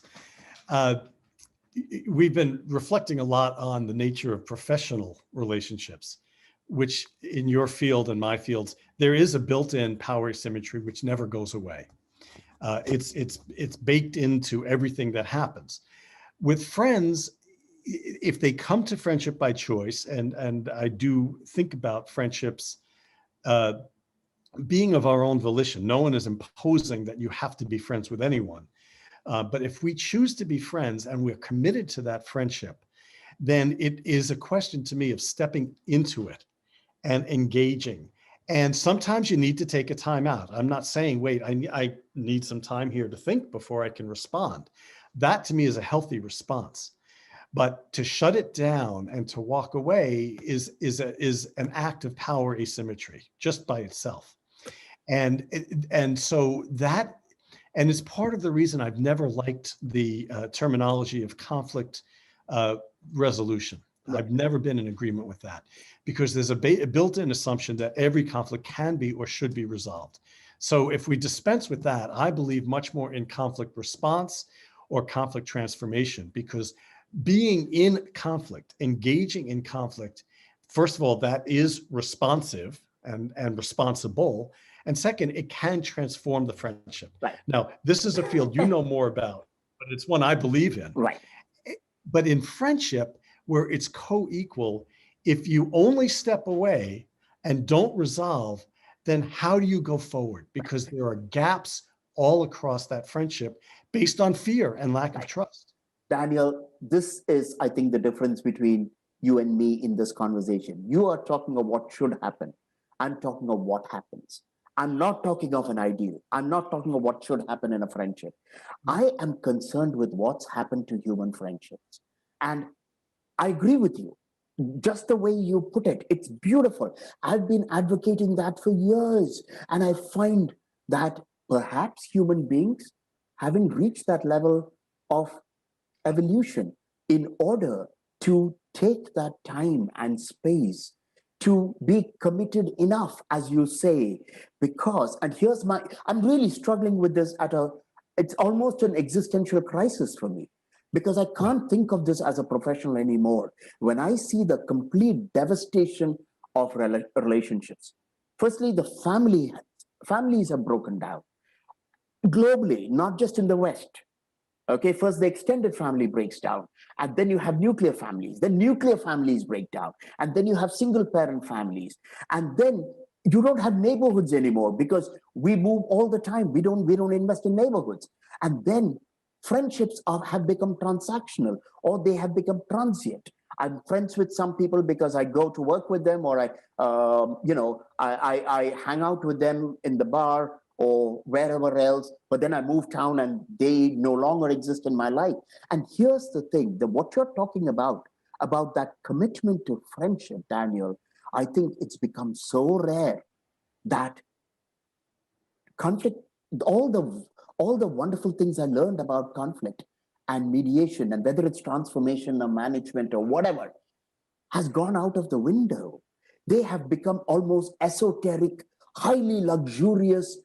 We've been reflecting a lot on the nature of professional relationships, which in your field and my fields, there is a built-in power asymmetry which never goes away. It's baked into everything that happens. With friends, if they come to friendship by choice, and I do think about friendships being of our own volition, no one is imposing that you have to be friends with anyone. But if we choose to be friends and we're committed to that friendship, then it is a question to me of stepping into it and engaging. And sometimes you need to take a time out. I'm not saying, wait, I need some time here to think before I can respond. That to me is a healthy response. But to shut it down and to walk away is an act of power asymmetry just by itself. And so that, and it's part of the reason I've never liked the terminology of conflict uh, resolution. Right. I've never been in agreement with that, because there's a built-in assumption that every conflict can be or should be resolved. So if we dispense with that, I believe much more in conflict response or conflict transformation, because being in conflict, engaging in conflict, first of all, that is responsive and responsible. And second, it can transform the friendship. Right. Now, this is a field you know more about, but it's one I believe in. Right. But in friendship, where it's co-equal, if you only step away and don't resolve, then how do you go forward? Because there are gaps all across that friendship based on fear and lack of trust. Daniel, this is, I think, the difference between you and me in this conversation. You are talking of what should happen. I'm talking of what happens. I'm not talking of an ideal. I'm not talking of what should happen in a friendship. I am concerned with what's happened to human friendships. And I agree with you. Just the way you put it, it's beautiful. I've been advocating that for years. And I find that perhaps human beings haven't reached that level of evolution in order to take that time and space to be committed enough, as you say, because, and here's I'm really struggling with this it's almost an existential crisis for me, because I can't think of this as a professional anymore. When I see the complete devastation of relationships, firstly, families have broken down globally, not just in the West. Okay, first the extended family breaks down, and then you have nuclear families. Then nuclear families break down, and then you have single parent families, and then you don't have neighborhoods anymore because we move all the time. We don't invest in neighborhoods, and then friendships have become transactional, or they have become transient. I'm friends with some people because I go to work with them, or I hang out with them in the bar or wherever else, but then I move town and they no longer exist in my life. And here's the thing, what you're talking about that commitment to friendship, Daniel, I think it's become so rare that conflict, all the wonderful things I learned about conflict and mediation, and whether it's transformation or management or whatever, has gone out of the window. They have become almost esoteric, highly luxurious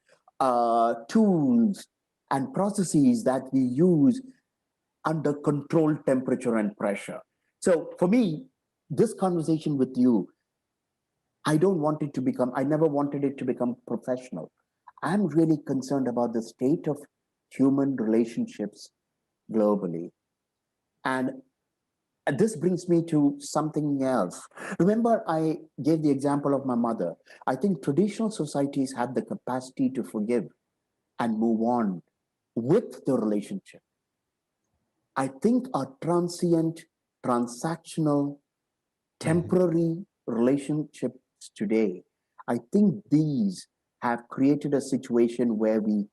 tools and processes that we use under controlled temperature and pressure. So for me, this conversation with you, I never wanted it to become professional. I'm really concerned about the state of human relationships globally. And this brings me to something else. Remember, I gave the example of my mother. I think traditional societies had the capacity to forgive and move on with the relationship. I think our transient, transactional, temporary relationships today, I think these have created a situation where we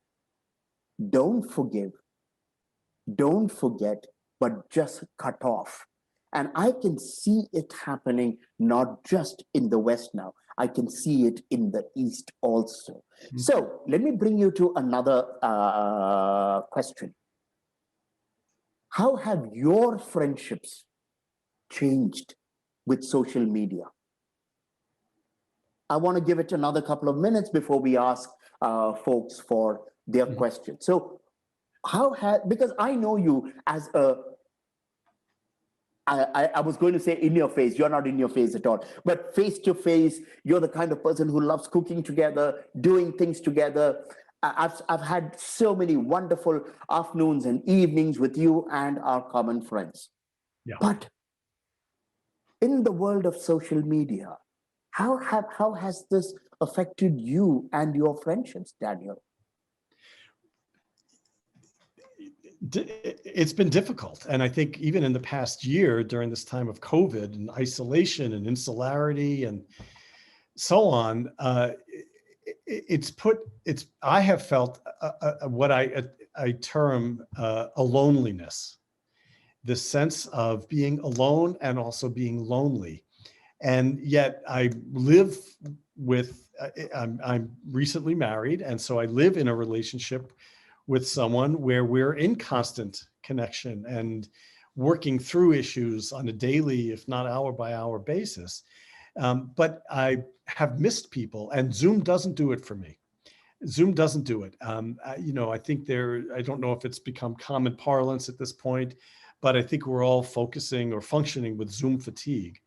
don't forgive, don't forget, but just cut off. And I can see it happening not just in the West now, I can see it in the East also. Mm-hmm. So let me bring you to another question. How have your friendships changed with social media? I want to give it another couple of minutes before we ask folks for their questions. So because I know you as I was going to say in your face, you're not in your face at all, but face to face, you're the kind of person who loves cooking together, doing things together. I've had so many wonderful afternoons and evenings with you and our common friends. Yeah. But in the world of social media, how has this affected you and your friendships, Daniel? It's been difficult. And I think even in the past year, during this time of COVID and isolation and insularity and so on, I have felt what I term a loneliness, the sense of being alone and also being lonely. And yet I live with, I'm recently married. And so I live in a relationship with someone where we're in constant connection and working through issues on a daily, if not hour by hour basis. But I have missed people, and Zoom doesn't do it for me. Zoom doesn't do it. I think I don't know if it's become common parlance at this point, but I think we're all focusing or functioning with Zoom fatigue.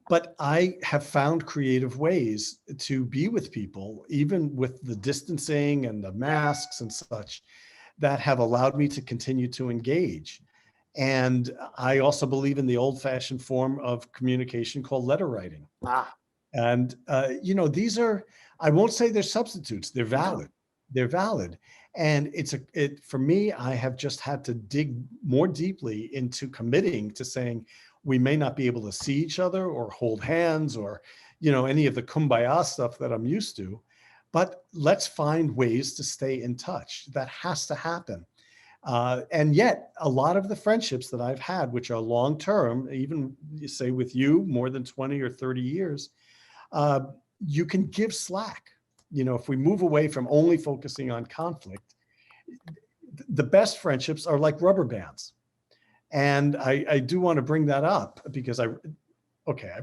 But I have found creative ways to be with people, even with the distancing and the masks and such, that have allowed me to continue to engage. And I also believe in the old-fashioned form of communication called letter writing. Ah, And these are, I won't say they're substitutes. They're valid. no, They're valid. And for me, I have just had to dig more deeply into committing to saying we may not be able to see each other or hold hands or, any of the kumbaya stuff that I'm used to, but let's find ways to stay in touch. That has to happen. And yet a lot of the friendships that I've had, which are long-term, even you say with you, more than 20 or 30 years, you can give slack. If we move away from only focusing on conflict, the best friendships are like rubber bands. And I do want to bring that up because I've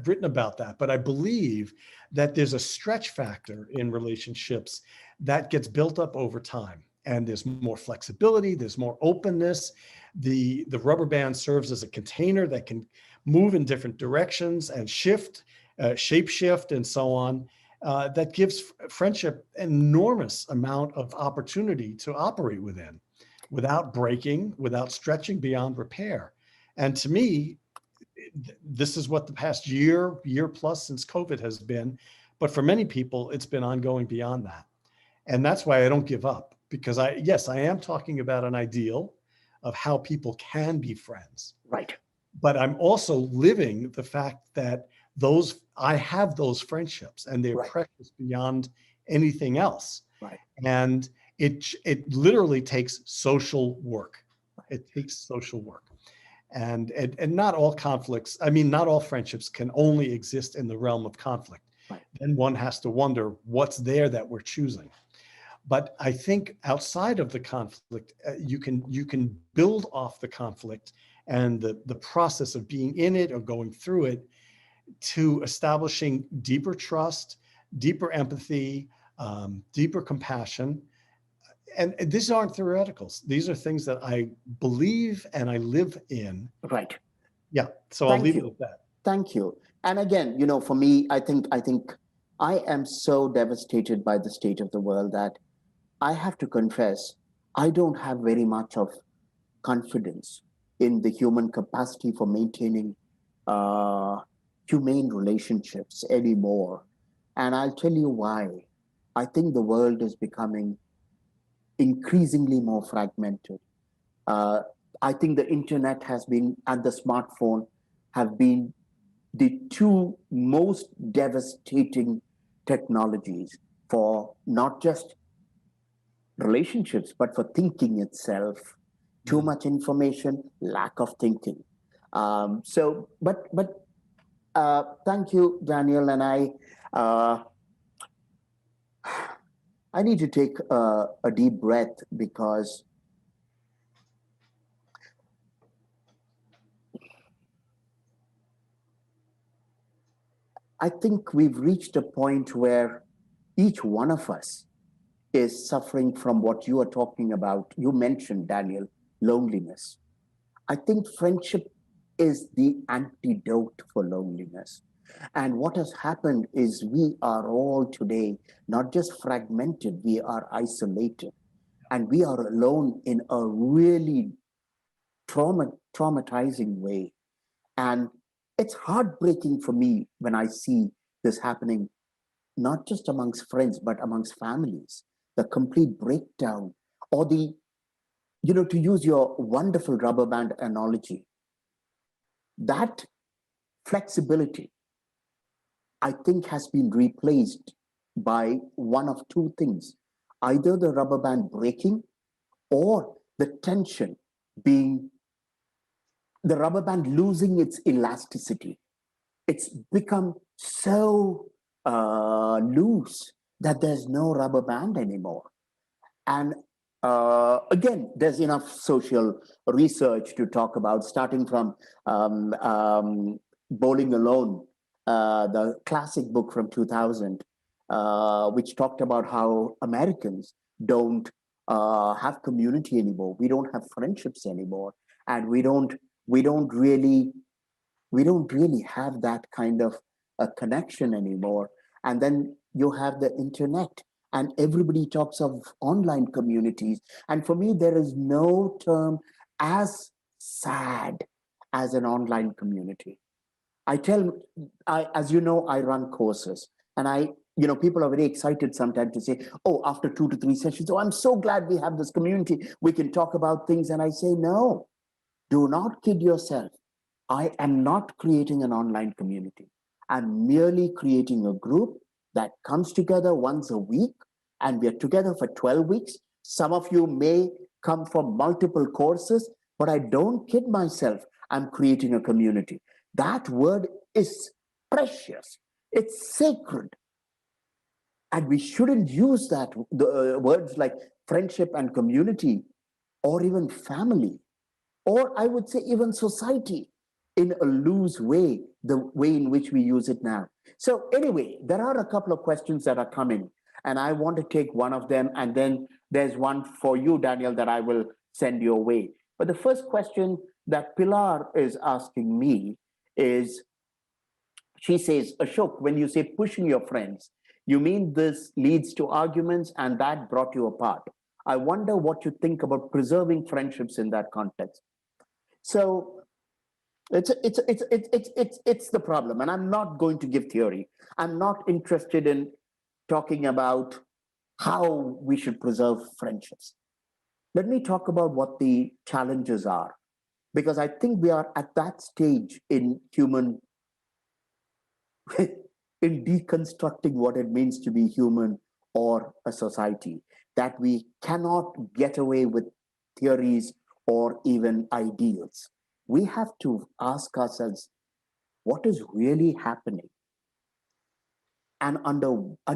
written about that, but I believe that there's a stretch factor in relationships that gets built up over time. And there's more flexibility, there's more openness. The rubber band serves as a container that can move in different directions and shift, shape shift, and so on. That gives friendship an enormous amount of opportunity to operate within, without breaking, without stretching beyond repair. And to me, this is what the past year plus since COVID has been. But for many people, it's been ongoing beyond that. And that's why I don't give up, because I am talking about an ideal of how people can be friends. right, But I'm also living the fact that I have those friendships and they're right, precious beyond anything else. right. And it literally takes social work. It takes social work. And not all conflicts, not all friendships can only exist in the realm of conflict. Right. Then one has to wonder what's there that we're choosing. But I think outside of the conflict, you can build off the conflict and the process of being in it or going through it to establishing deeper trust, deeper empathy, deeper compassion. And these aren't theoreticals. These are things that I believe and I live in. Right. Yeah. So I'll Thank leave it you. at that. Thank you. And again, for me, I think I am so devastated by the state of the world that I have to confess, I don't have very much of confidence in the human capacity for maintaining uh, humane relationships anymore. And I'll tell you why. I think the world is becoming increasingly more fragmented. Uh, I think the internet has been and the smartphone have been the two most devastating technologies for not just relationships, but for thinking itself. Too much information, lack of thinking. But thank you, Daniel, and I need to take a deep breath because I think we've reached a point where each one of us is suffering from what you are talking about. You mentioned, Daniel, loneliness. I think friendship is the antidote for loneliness. And what has happened is we are all today not just fragmented, we are isolated. And we are alone in a really traumatizing way. And it's heartbreaking for me when I see this happening, not just amongst friends, but amongst families, the complete breakdown or the to use your wonderful rubber band analogy, that flexibility, I think, has been replaced by one of two things: either the rubber band breaking, or the tension being, the rubber band losing its elasticity. It's become so loose that there's no rubber band anymore. And again, there's enough social research to talk about, starting from Bowling Alone, the classic book from 2000, which talked about how Americans don't have community anymore. We don't have friendships anymore, and we don't really we don't really have that kind of a connection anymore. And then you have the internet, and everybody talks of online communities. And for me, there is no term as sad as an online community. I tell, as you know, I run courses, and people are very excited sometimes to say, oh, after 2 to 3 sessions, oh, I'm so glad we have this community. We can talk about things. And I say, no, do not kid yourself. I am not creating an online community. I'm merely creating a group that comes together once a week, and we are together for 12 weeks. Some of you may come for multiple courses, but I don't kid myself. I'm creating a community. That word is precious. It's sacred. And we shouldn't use the words like friendship and community, or even family, or I would say even society, in a loose way, the way in which we use it now. So anyway, there are a couple of questions that are coming, and I want to take one of them, and then there's one for you, Daniel, that I will send your way. But the first question that Pilar is asking me is, she says, Ashok, when you say pushing your friends, you mean this leads to arguments and that brought you apart. I wonder what you think about preserving friendships in that context. So it's the problem, and I'm not going to give theory. I'm not interested in talking about how we should preserve friendships. Let me talk about what the challenges are, because I think we are at that stage in human in deconstructing what it means to be human or a society, that we cannot get away with theories or even ideals. We have to ask ourselves, what is really happening, and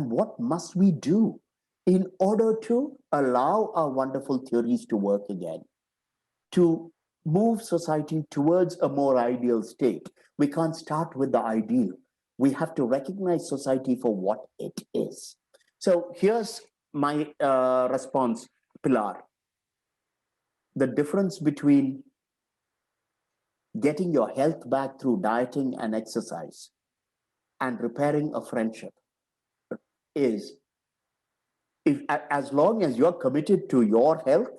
what must we do in order to allow our wonderful theories to work again, to move society towards a more ideal state. We can't start with the ideal. We have to recognize society for what it is. So here's my response, Pilar. The difference between getting your health back through dieting and exercise and repairing a friendship is, if as long as you're committed to your health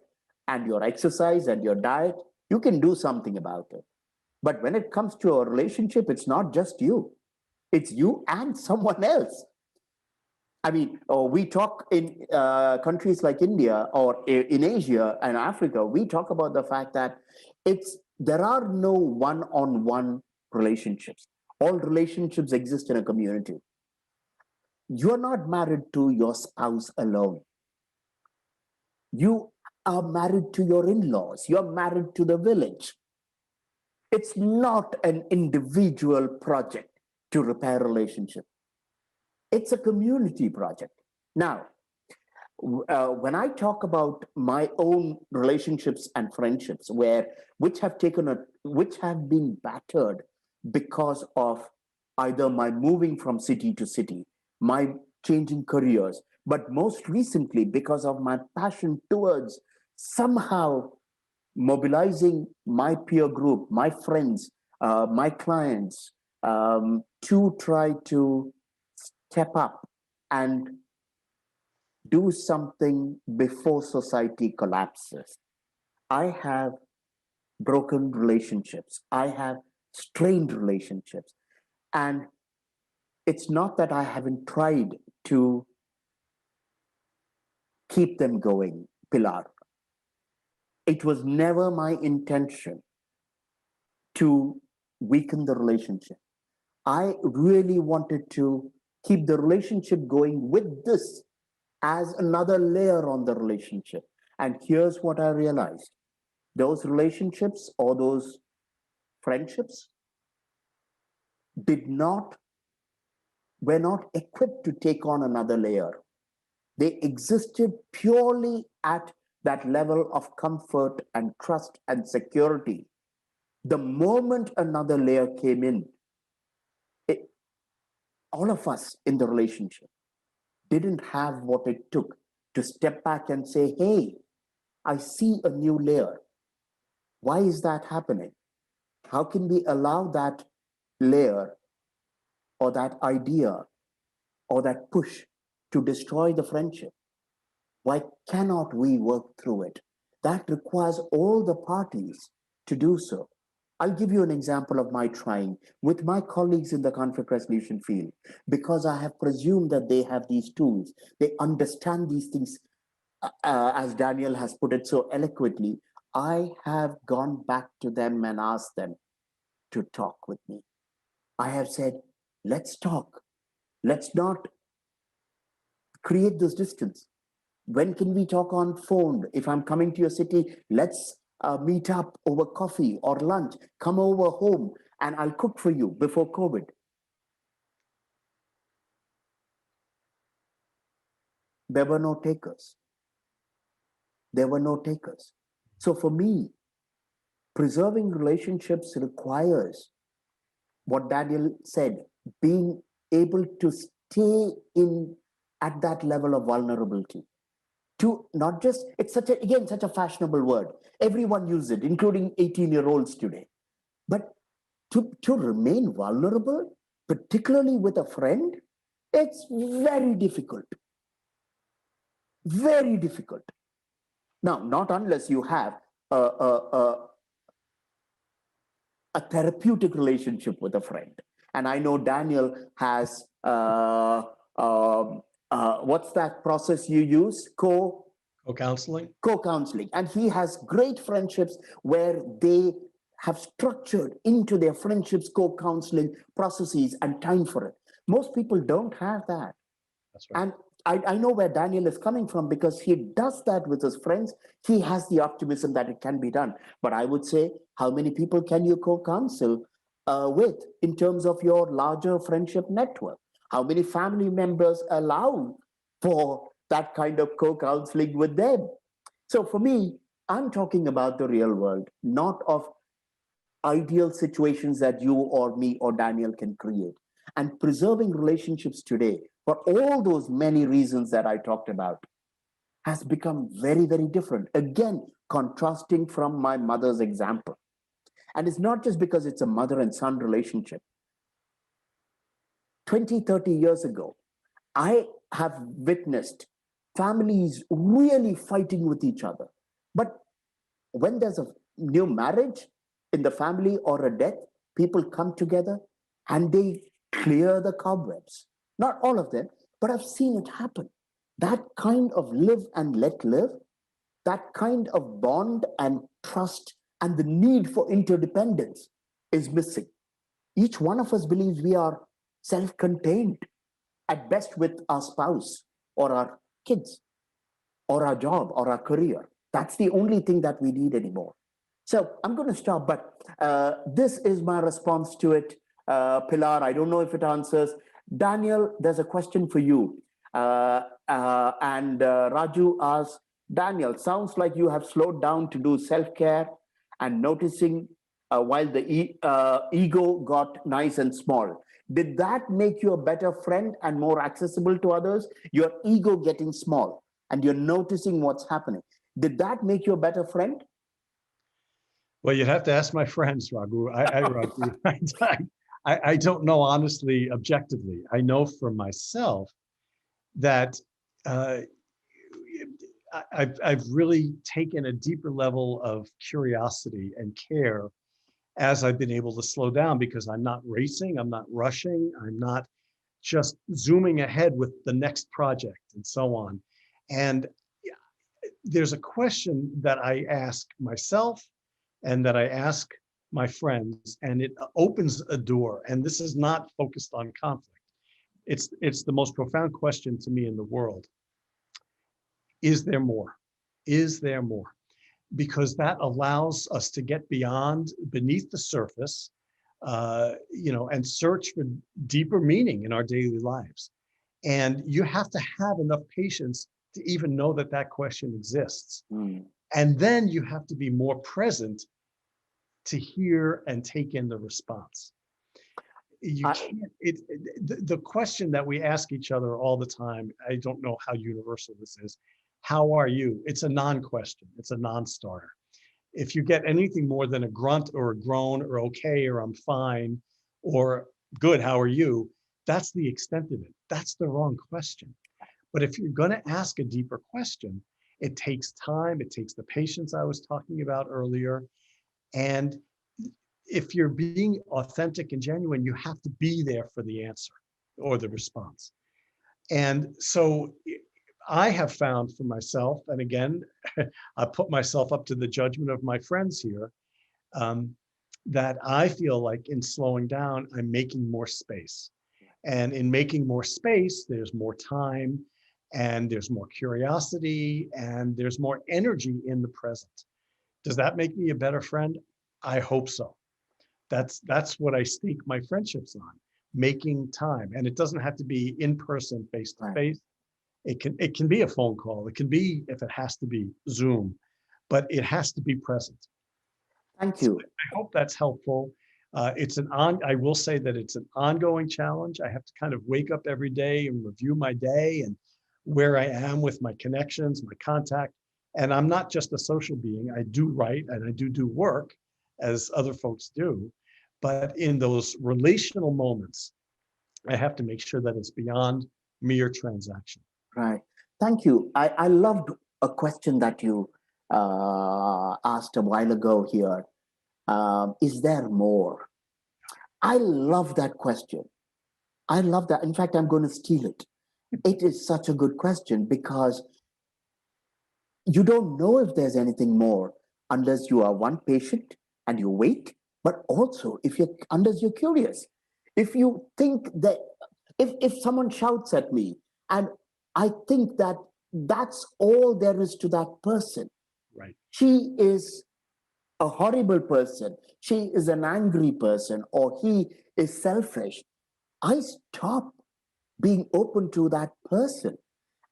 and your exercise and your diet, you can do something about it. But when it comes to a relationship, it's not just you, it's you and someone else. I mean, we talk in countries like India, or in Asia and Africa, we talk about the fact that there are no one-on-one relationships. All relationships exist in a community. You're not married to your spouse alone. You are married to your in-laws. You're married to the village. It's not an individual project to repair relationship. It's a community project. Now, when I talk about my own relationships and friendships, which have been battered because of either my moving from city to city, my changing careers, but most recently because of my passion towards somehow mobilizing my peer group, my friends, my clients, to try to step up and do something before society collapses. I have broken relationships. I have strained relationships. And it's not that I haven't tried to keep them going, Pilar. It was never my intention to weaken the relationship. I really wanted to keep the relationship going with this as another layer on the relationship. And here's what I realized: those relationships or those friendships did not, were not equipped to take on another layer. They existed purely at that level of comfort and trust and security. The moment another layer came in, it, all of us in the relationship didn't have what it took to step back and say, hey, I see a new layer. Why is that happening? How can we allow that layer or that idea or that push to destroy the friendship? Why cannot we work through it? That requires all the parties to do so. I'll give you an example of my trying with my colleagues in the conflict resolution field, because I have presumed that they have these tools. They understand these things, as Daniel has put it so eloquently. I have gone back to them and asked them to talk with me. I have said, let's talk. Let's not create this distance. When can we talk on phone? If I'm coming to your city, let's meet up over coffee or lunch. Come over home and I'll cook for you before COVID. There were no takers. There were no takers. So for me, preserving relationships requires what Daniel said, being able to stay in at that level of vulnerability. To not just, it's such a, again, such a fashionable word. Everyone uses it, including 18-year-olds today. But to remain vulnerable, particularly with a friend, it's very difficult. Very difficult. Now, not unless you have a therapeutic relationship with a friend. And I know Daniel has, what's that process you use? Co-counseling. Co-counseling. And he has great friendships where they have structured into their friendships co-counseling processes and time for it. Most people don't have that. That's right. And I know where Daniel is coming from, because he does that with his friends. He has the optimism that it can be done. But I would say, how many people can you co-counsel with in terms of your larger friendship network? How many family members allow for that kind of co-counseling with them? So for me, I'm talking about the real world, not of ideal situations that you or me or Daniel can create. And preserving relationships today, for all those many reasons that I talked about, has become very, very different. Again, contrasting from my mother's example. And it's not just because it's a mother and son relationship. 20, 30 years ago, I have witnessed families really fighting with each other. But when there's a new marriage in the family or a death, people come together and they clear the cobwebs. Not all of them, but I've seen it happen. That kind of live and let live, that kind of bond and trust and the need for interdependence is missing. Each one of us believes we are self-contained, at best with our spouse or our kids or our job or our career. That's the only thing that we need anymore. So I'm going to stop, but this is my response to it. Pilar, I don't know if it answers. Daniel, there's a question for you. And Raju asks, Daniel, sounds like you have slowed down to do self-care and noticing while the ego got nice and small. Did that make you a better friend and more accessible to others? Your ego getting small and you're noticing what's happening. Did that make you a better friend? Well, you'd have to ask my friends, Raghu. I don't know, honestly, objectively. I know for myself that I've really taken a deeper level of curiosity and care as I've been able to slow down, because I'm not racing, I'm not rushing, I'm not just zooming ahead with the next project and so on. And there's a question that I ask myself and that I ask my friends, and it opens a door. And this is not focused on conflict. It's the most profound question to me in the world. Is there more? Is there more? Because that allows us to get beneath the surface, and search for deeper meaning in our daily lives. And you have to have enough patience to even know that that question exists. Mm. And then you have to be more present to hear and take in the response. You can't, the question that we ask each other all the time, I don't know how universal this is. How are you? It's a non-question. It's a non-starter. If you get anything more than a grunt or a groan or okay or I'm fine or good, how are you? That's the extent of it. That's the wrong question. But if you're going to ask a deeper question, it takes time. It takes the patience I was talking about earlier. And if you're being authentic and genuine, you have to be there for the answer or the response. And so I have found for myself, and again, I put myself up to the judgment of my friends here, that I feel like in slowing down, I'm making more space. And in making more space, there's more time and there's more curiosity and there's more energy in the present. Does that make me a better friend? I hope so. That's what I stake my friendships on, making time. And it doesn't have to be in person, face to face. It can be a phone call. It can be, if it has to be, Zoom, but it has to be present. Thank you. So I hope that's helpful. I will say that it's an ongoing challenge. I have to kind of wake up every day and review my day and where I am with my connections, my contact. And I'm not just a social being. I do write and I do work as other folks do. But in those relational moments, I have to make sure that it's beyond mere transaction. Right. Thank you. I loved a question that you asked a while ago here. Is there more? I love that question. I love that. In fact, I'm going to steal it. It is such a good question because you don't know if there's anything more unless you are one patient and you wait, but also unless you're curious. If you think that, if someone shouts at me and I think that that's all there is to that person. Right. She is a horrible person. She is an angry person, or he is selfish. I stop being open to that person.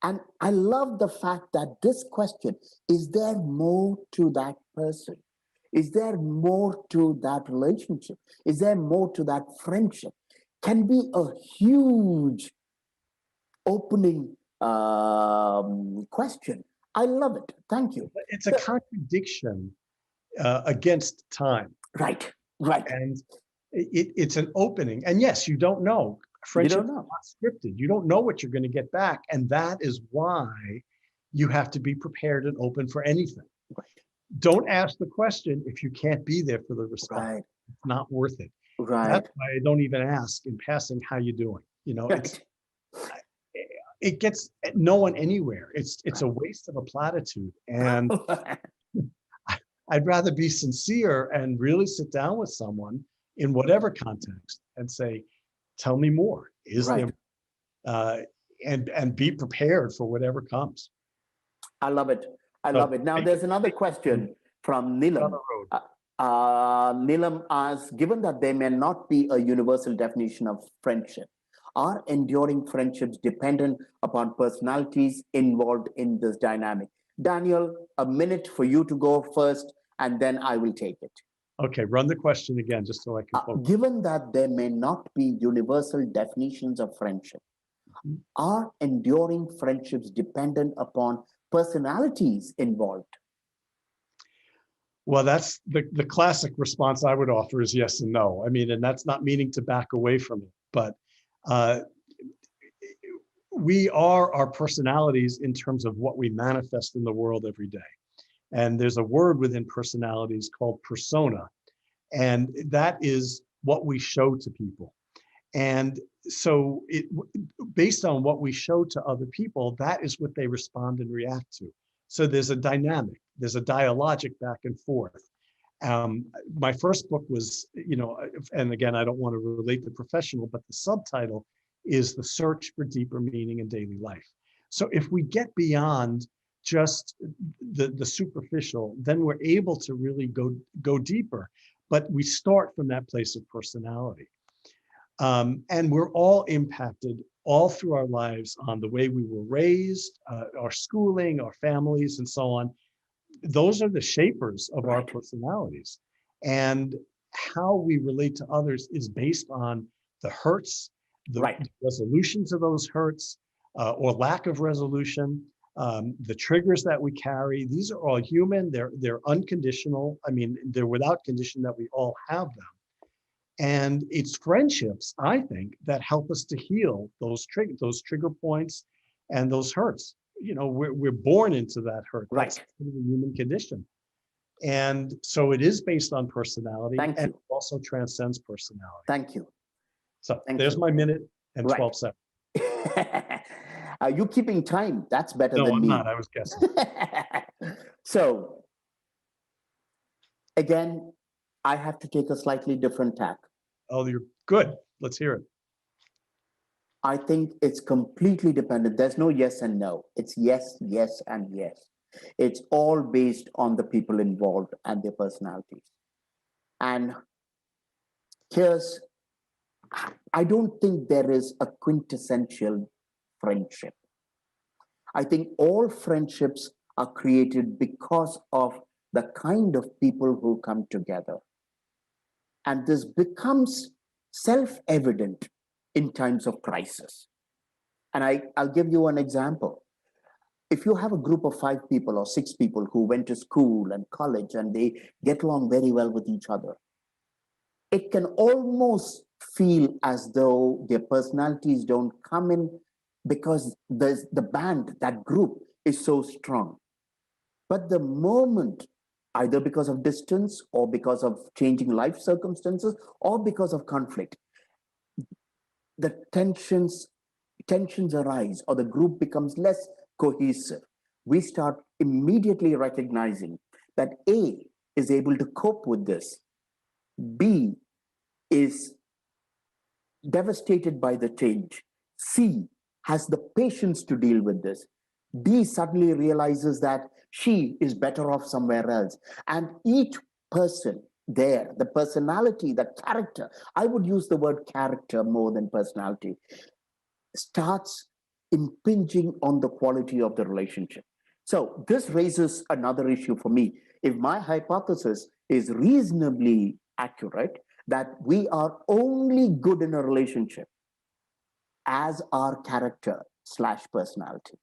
And I love the fact that this question, is there more to that person? Is there more to that relationship? Is there more to that friendship? Can be a huge opening question. I love it. Thank you. It's a contradiction against time. Right. And it's an opening. And yes, you don't know. Friendship is not scripted. You don't know what you're going to get back. And that is why you have to be prepared and open for anything. Right. Don't ask the question if you can't be there for the response. Right. It's not worth it. Right. That's why I don't even ask in passing, how you doing? Right. It gets no one anywhere. It's a waste of a platitude. And I'd rather be sincere and really sit down with someone in whatever context and say, tell me more. Is there, and be prepared for whatever comes. I love it. I love it. Now, there's another question from Nilam. Nilam asks, given that there may not be a universal definition of friendship, are enduring friendships dependent upon personalities involved in this dynamic? Daniel, a minute for you to go first, and then I will take it. Okay, run the question again, just so I can focus. Given that there may not be universal definitions of friendship, are enduring friendships dependent upon personalities involved? Well, that's the classic response I would offer is yes and no. I mean, and that's not meaning to back away from it, but we are our personalities in terms of what we manifest in the world every day. And there's a word within personalities called persona. And that is what we show to people. And so based on what we show to other people, that is what they respond and react to. So there's a dynamic, there's a dialogic back and forth. My first book was, and again, I don't want to relate the professional, but the subtitle is The Search for Deeper Meaning in Daily Life. So if we get beyond just the superficial, then we're able to really go deeper. But we start from that place of personality. And we're all impacted all through our lives on the way we were raised, our schooling, our families, and so on. Those are the shapers of our personalities. And how we relate to others is based on the hurts, the resolutions of those hurts, or lack of resolution, the triggers that we carry. These are all human. They're unconditional. I mean, they're without condition that we all have them. And it's friendships, I think, that help us to heal those trigger points and those hurts. We're born into that hurt. That's the human condition. And so it is based on personality. Thank and you. It also transcends personality. Thank you. So Thank there's you. my minute and 12 seconds. Are you keeping time? That's better No, than I'm me. not. I was guessing. So, again, I have to take a slightly different tack. Oh, you're good. Let's hear it. I think it's completely dependent. There's no yes and no. It's yes, yes, and yes. It's all based on the people involved and their personalities. And I don't think there is a quintessential friendship. I think all friendships are created because of the kind of people who come together. And this becomes self-evident in times of crisis. And I'll give you an example. If you have a group of 5 people or 6 people who went to school and college and they get along very well with each other, it can almost feel as though their personalities don't come in because the band, that group, is so strong. But the moment, either because of distance or because of changing life circumstances or because of conflict, the tensions arise or the group becomes less cohesive. We start immediately recognizing that A is able to cope with this, B is devastated by the change, C has the patience to deal with this, D suddenly realizes that she is better off somewhere else. And each person there, the personality, the character, I would use the word character more than personality, starts impinging on the quality of the relationship. So this raises another issue for me. If my hypothesis is reasonably accurate, that we are only good in a relationship as our character / personality,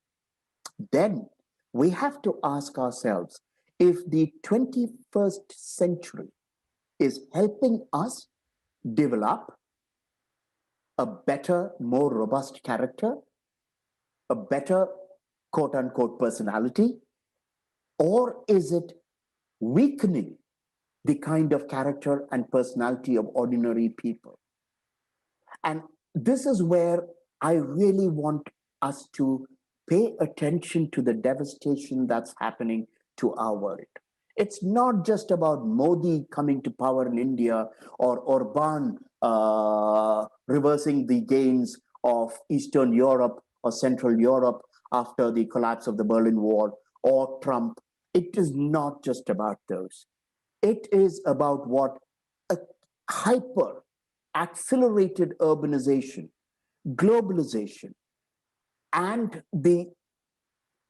then we have to ask ourselves if the 21st century is helping us develop a better, more robust character, a better quote unquote personality, or is it weakening the kind of character and personality of ordinary people? And this is where I really want us to pay attention to the devastation that's happening to our world. It's not just about Modi coming to power in India or Orban reversing the gains of Eastern Europe or Central Europe after the collapse of the Berlin Wall, or Trump. It is not just about those. It is about what a hyper accelerated urbanization, globalization, and the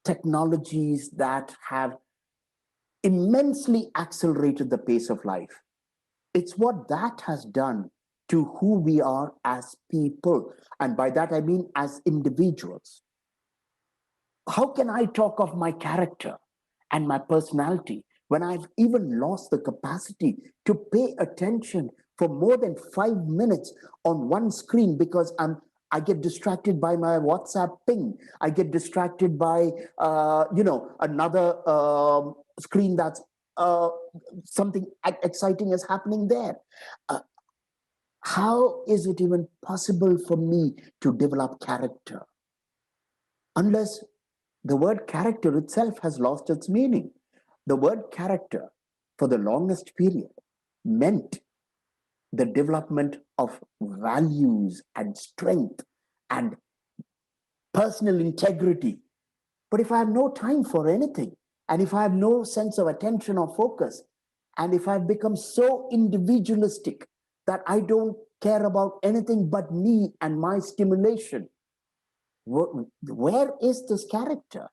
technologies that have immensely accelerated the pace of life. It's what that has done to who we are as people. And by that, I mean as individuals. How can I talk of my character and my personality when I've even lost the capacity to pay attention for more than 5 minutes on one screen because I get distracted by my WhatsApp ping. I get distracted by another screen that's something exciting is happening there. How is it even possible for me to develop character unless the word character itself has lost its meaning. The word character, for the longest period, meant the development of values and strength and personal integrity. But if I have no time for anything, and if I have no sense of attention or focus, and if I've become so individualistic that I don't care about anything but me and my stimulation, where is this character?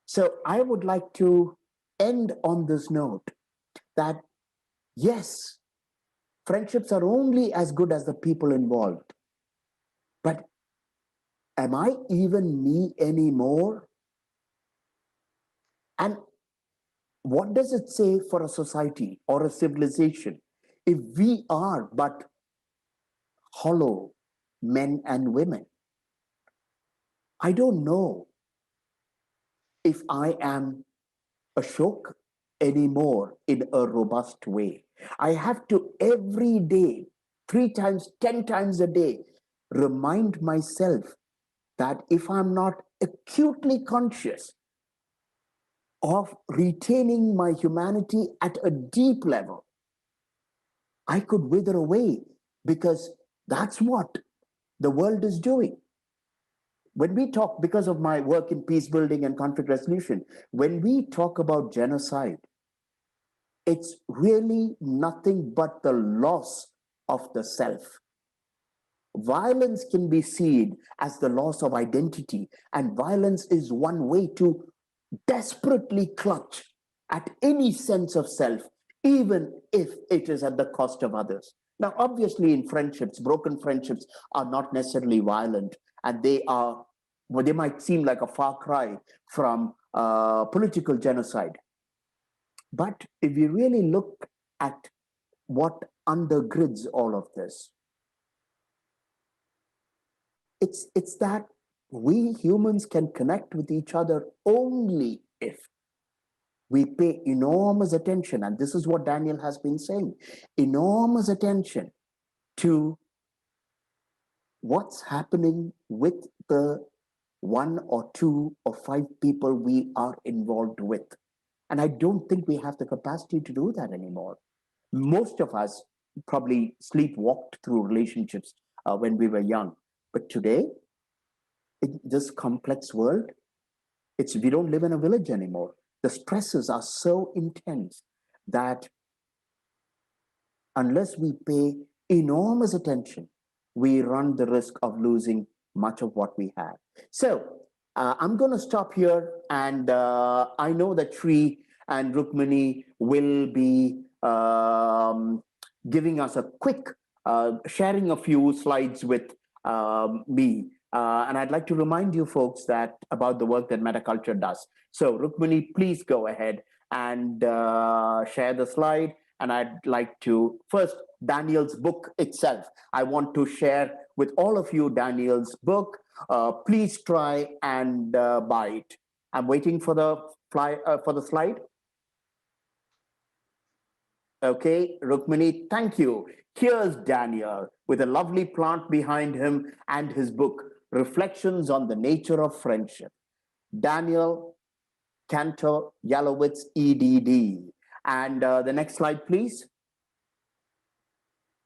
So I would like to end on this note that yes, friendships are only as good as the people involved. But am I even me anymore? And what does it say for a society or a civilization if we are but hollow men and women? I don't know if I am Ashok anymore in a robust way. I have to every day, 3 times, 10 times a day, remind myself that if I'm not acutely conscious of retaining my humanity at a deep level, I could wither away, because that's what the world is doing. When we talk, because of my work in peace building and conflict resolution, when we talk about genocide, it's really nothing but the loss of the self. Violence can be seen as the loss of identity, and violence is one way to desperately clutch at any sense of self, even if it is at the cost of others. Now, obviously, in friendships, broken friendships are not necessarily violent, and they are, well, they might seem like a far cry from political genocide. But if we really look at what undergirds all of this, it's that we humans can connect with each other only if we pay enormous attention, and this is what Daniel has been saying, enormous attention to what's happening with the 1 or 2 or 5 people we are involved with. And I don't think we have the capacity to do that anymore. Most of us probably sleepwalked through relationships when we were young. But today, in this complex world, we don't live in a village anymore. The stresses are so intense that unless we pay enormous attention, we run the risk of losing much of what we have. So I'm going to stop here, and I know that Sri and Rukmini will be giving us a quick sharing a few slides with me. And I'd like to remind you folks that about the work that Metaculture does. So Rukmini, please go ahead and share the slide. And I'd like to first, Daniel's book itself. I want to share with all of you Daniel's book. Please try and buy it. I'm waiting for the slide. Okay, Rukmini, thank you. Here's Daniel with a lovely plant behind him and his book, Reflections on the Nature of Friendship. Daniel Cantor Yalowitz, EDD. And the next slide, please.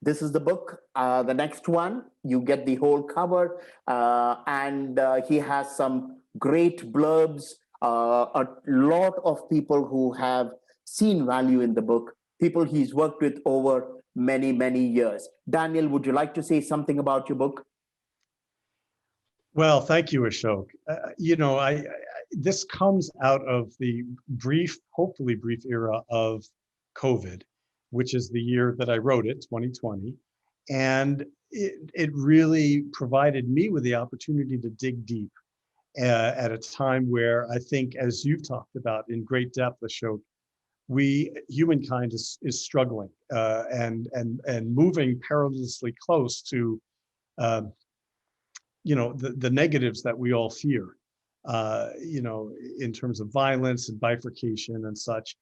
This is the book. The next one, you get the whole cover. And he has some great blurbs. A lot of people who have seen value in the book, people he's worked with over many, many years. Daniel, would you like to say something about your book? Well, thank you, Ashok. This comes out of the brief, hopefully brief era of COVID, which is the year that I wrote it, 2020. And it really provided me with the opportunity to dig deep at a time where I think, as you've talked about in great depth, Ashok, humankind is struggling and moving perilously close to the negatives that we all fear, in terms of violence and bifurcation and such.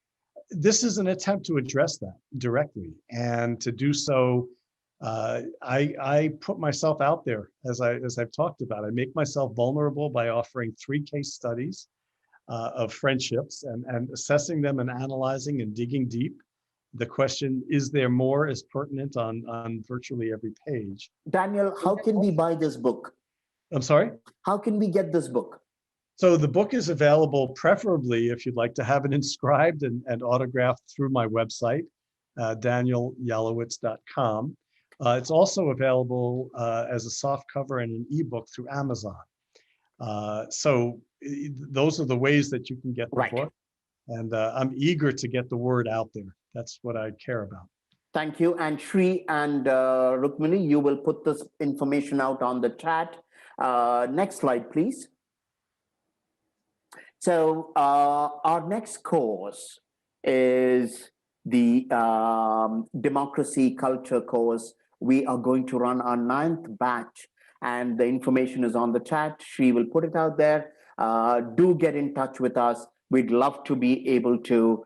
This is an attempt to address that directly, and to do so I put myself out there as I've talked about. I make myself vulnerable by offering 3 case studies of friendships and assessing them and analyzing and digging deep. The question, is there more, is pertinent on virtually every page. Daniel, how can we buy this book? I'm sorry? How can we get this book? So the book is available, preferably if you'd like to have it inscribed and autographed, through my website, DanielYalowitz.com. It's also available as a soft cover and an ebook through Amazon. So those are the ways that you can get the book. And I'm eager to get the word out there. That's what I care about. Thank you. And Shri and Rukmini, you will put this information out on the chat. Next slide, please. So our next course is the Democracy Culture course. We are going to run our 9th batch, and the information is on the chat. She will put it out there. Do get in touch with us. We'd love to be able to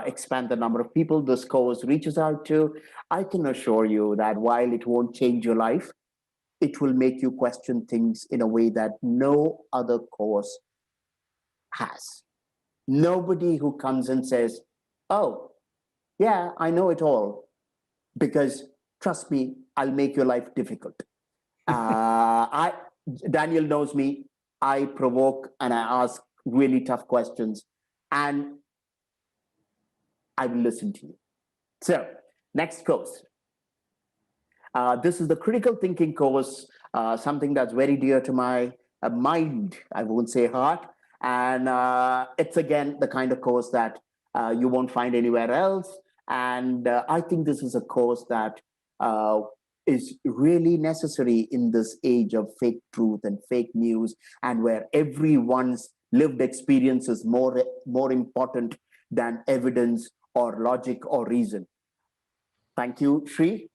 expand the number of people this course reaches out to. I can assure you that while it won't change your life, it will make you question things in a way that no other course has. Nobody who comes and says, oh, yeah, I know it all, because trust me, I'll make your life difficult. Daniel knows me. I provoke and I ask really tough questions, and I will listen to you. So, next course. This is the critical thinking course, something that's very dear to my mind. I won't say heart. And it's, again, the kind of course that you won't find anywhere else. And I think this is a course that is really necessary in this age of fake truth and fake news, and where everyone's lived experience is more important than evidence or logic or reason. Thank you, Shri.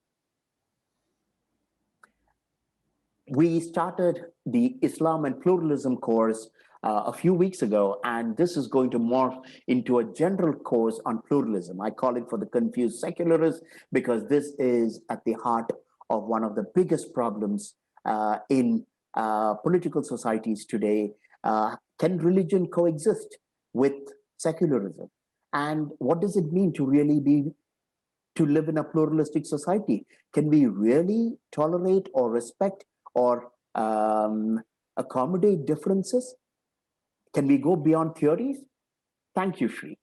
We started the Islam and Pluralism course a few weeks ago, and this is going to morph into a general course on pluralism. I call it for the confused secularists, because this is at the heart of one of the biggest problems in political societies today. Can religion coexist with secularism? And what does it mean to really live in a pluralistic society? Can we really tolerate or respect or accommodate differences? Can we go beyond theories? Thank you, Shri.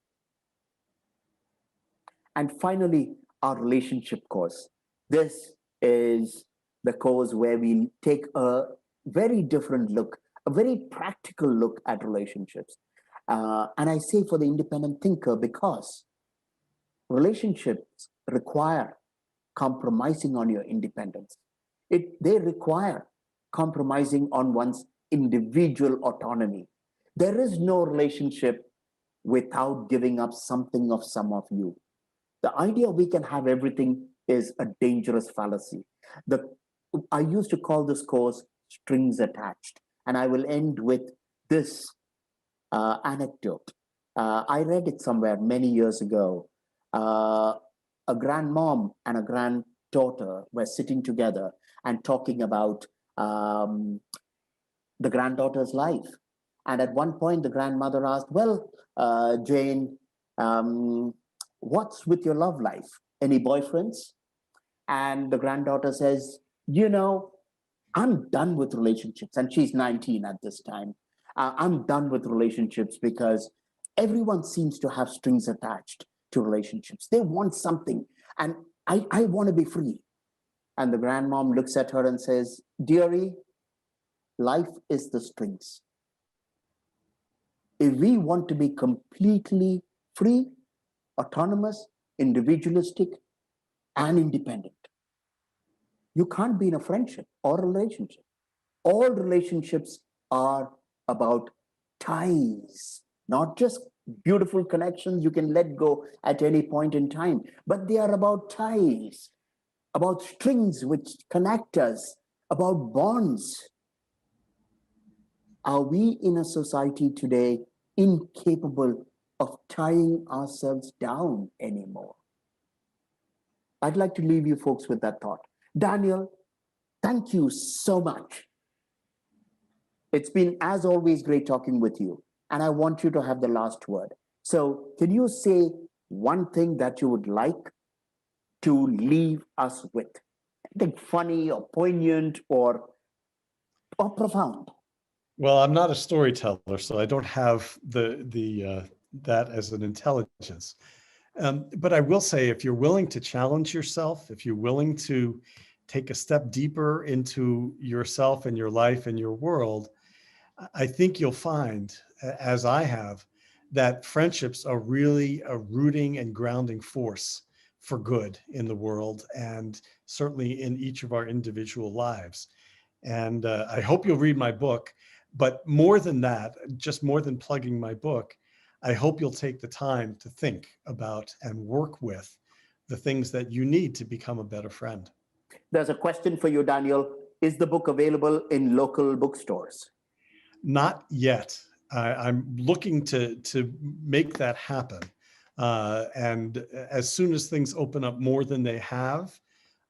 And finally, our relationship course. This is the course where we take a very different look, a very practical look at relationships. And I say for the independent thinker, because relationships require compromising on your independence. They require compromising on one's individual autonomy. There is no relationship without giving up something of some of you. The idea we can have everything is a dangerous fallacy. I used to call this course strings attached. And I will end with this anecdote. I read it somewhere many years ago. A grandmom and a granddaughter were sitting together and talking about the granddaughter's life. And at one point, the grandmother asked, well, Jane, what's with your love life? Any boyfriends? And the granddaughter says, I'm done with relationships. And she's 19 at this time. I'm done with relationships because everyone seems to have strings attached to relationships. They want something. And I want to be free. And the grandmom looks at her and says, dearie, life is the strings. If we want to be completely free, autonomous, individualistic, and independent, you can't be in a friendship or a relationship. All relationships are about ties, not just beautiful connections you can let go at any point in time, but they are about ties, about strings which connect us, about bonds. Are we in a society today incapable of tying ourselves down anymore? I'd like to leave you folks with that thought. Daniel, thank you so much. It's been, as always, great talking with you. And I want you to have the last word. So, can you say one thing that you would like to leave us with? Anything funny or poignant or profound? Well, I'm not a storyteller, so I don't have the that as an intelligence. But I will say, if you're willing to challenge yourself, if you're willing to take a step deeper into yourself and your life and your world, I think you'll find, as I have, that friendships are really a rooting and grounding force for good in the world, and certainly in each of our individual lives. And I hope you'll read my book. But more than that, just more than plugging my book, I hope you'll take the time to think about and work with the things that you need to become a better friend. There's a question for you, Daniel. Is the book available in local bookstores? Not yet. I'm looking to make that happen. And as soon as things open up more than they have,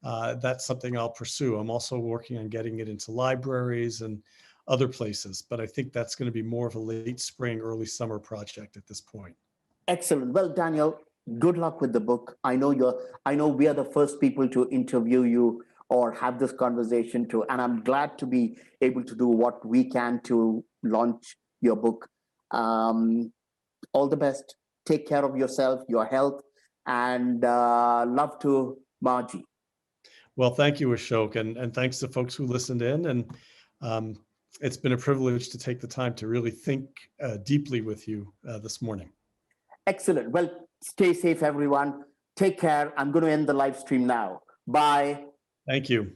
that's something I'll pursue. I'm also working on getting it into libraries and other places, but I think that's going to be more of a late spring, early summer project at this point. Excellent. Well, Daniel, good luck with the book. I know we are the first people to interview you or have this conversation to, and I'm glad to be able to do what we can to launch your book. All the best. Take care of yourself, your health, and love to Margie. Well, thank you, Ashok, and thanks to folks who listened in. And it's been a privilege to take the time to really think deeply with you this morning. Excellent. Well, stay safe, everyone. Take care. I'm going to end the live stream now. Bye. Thank you.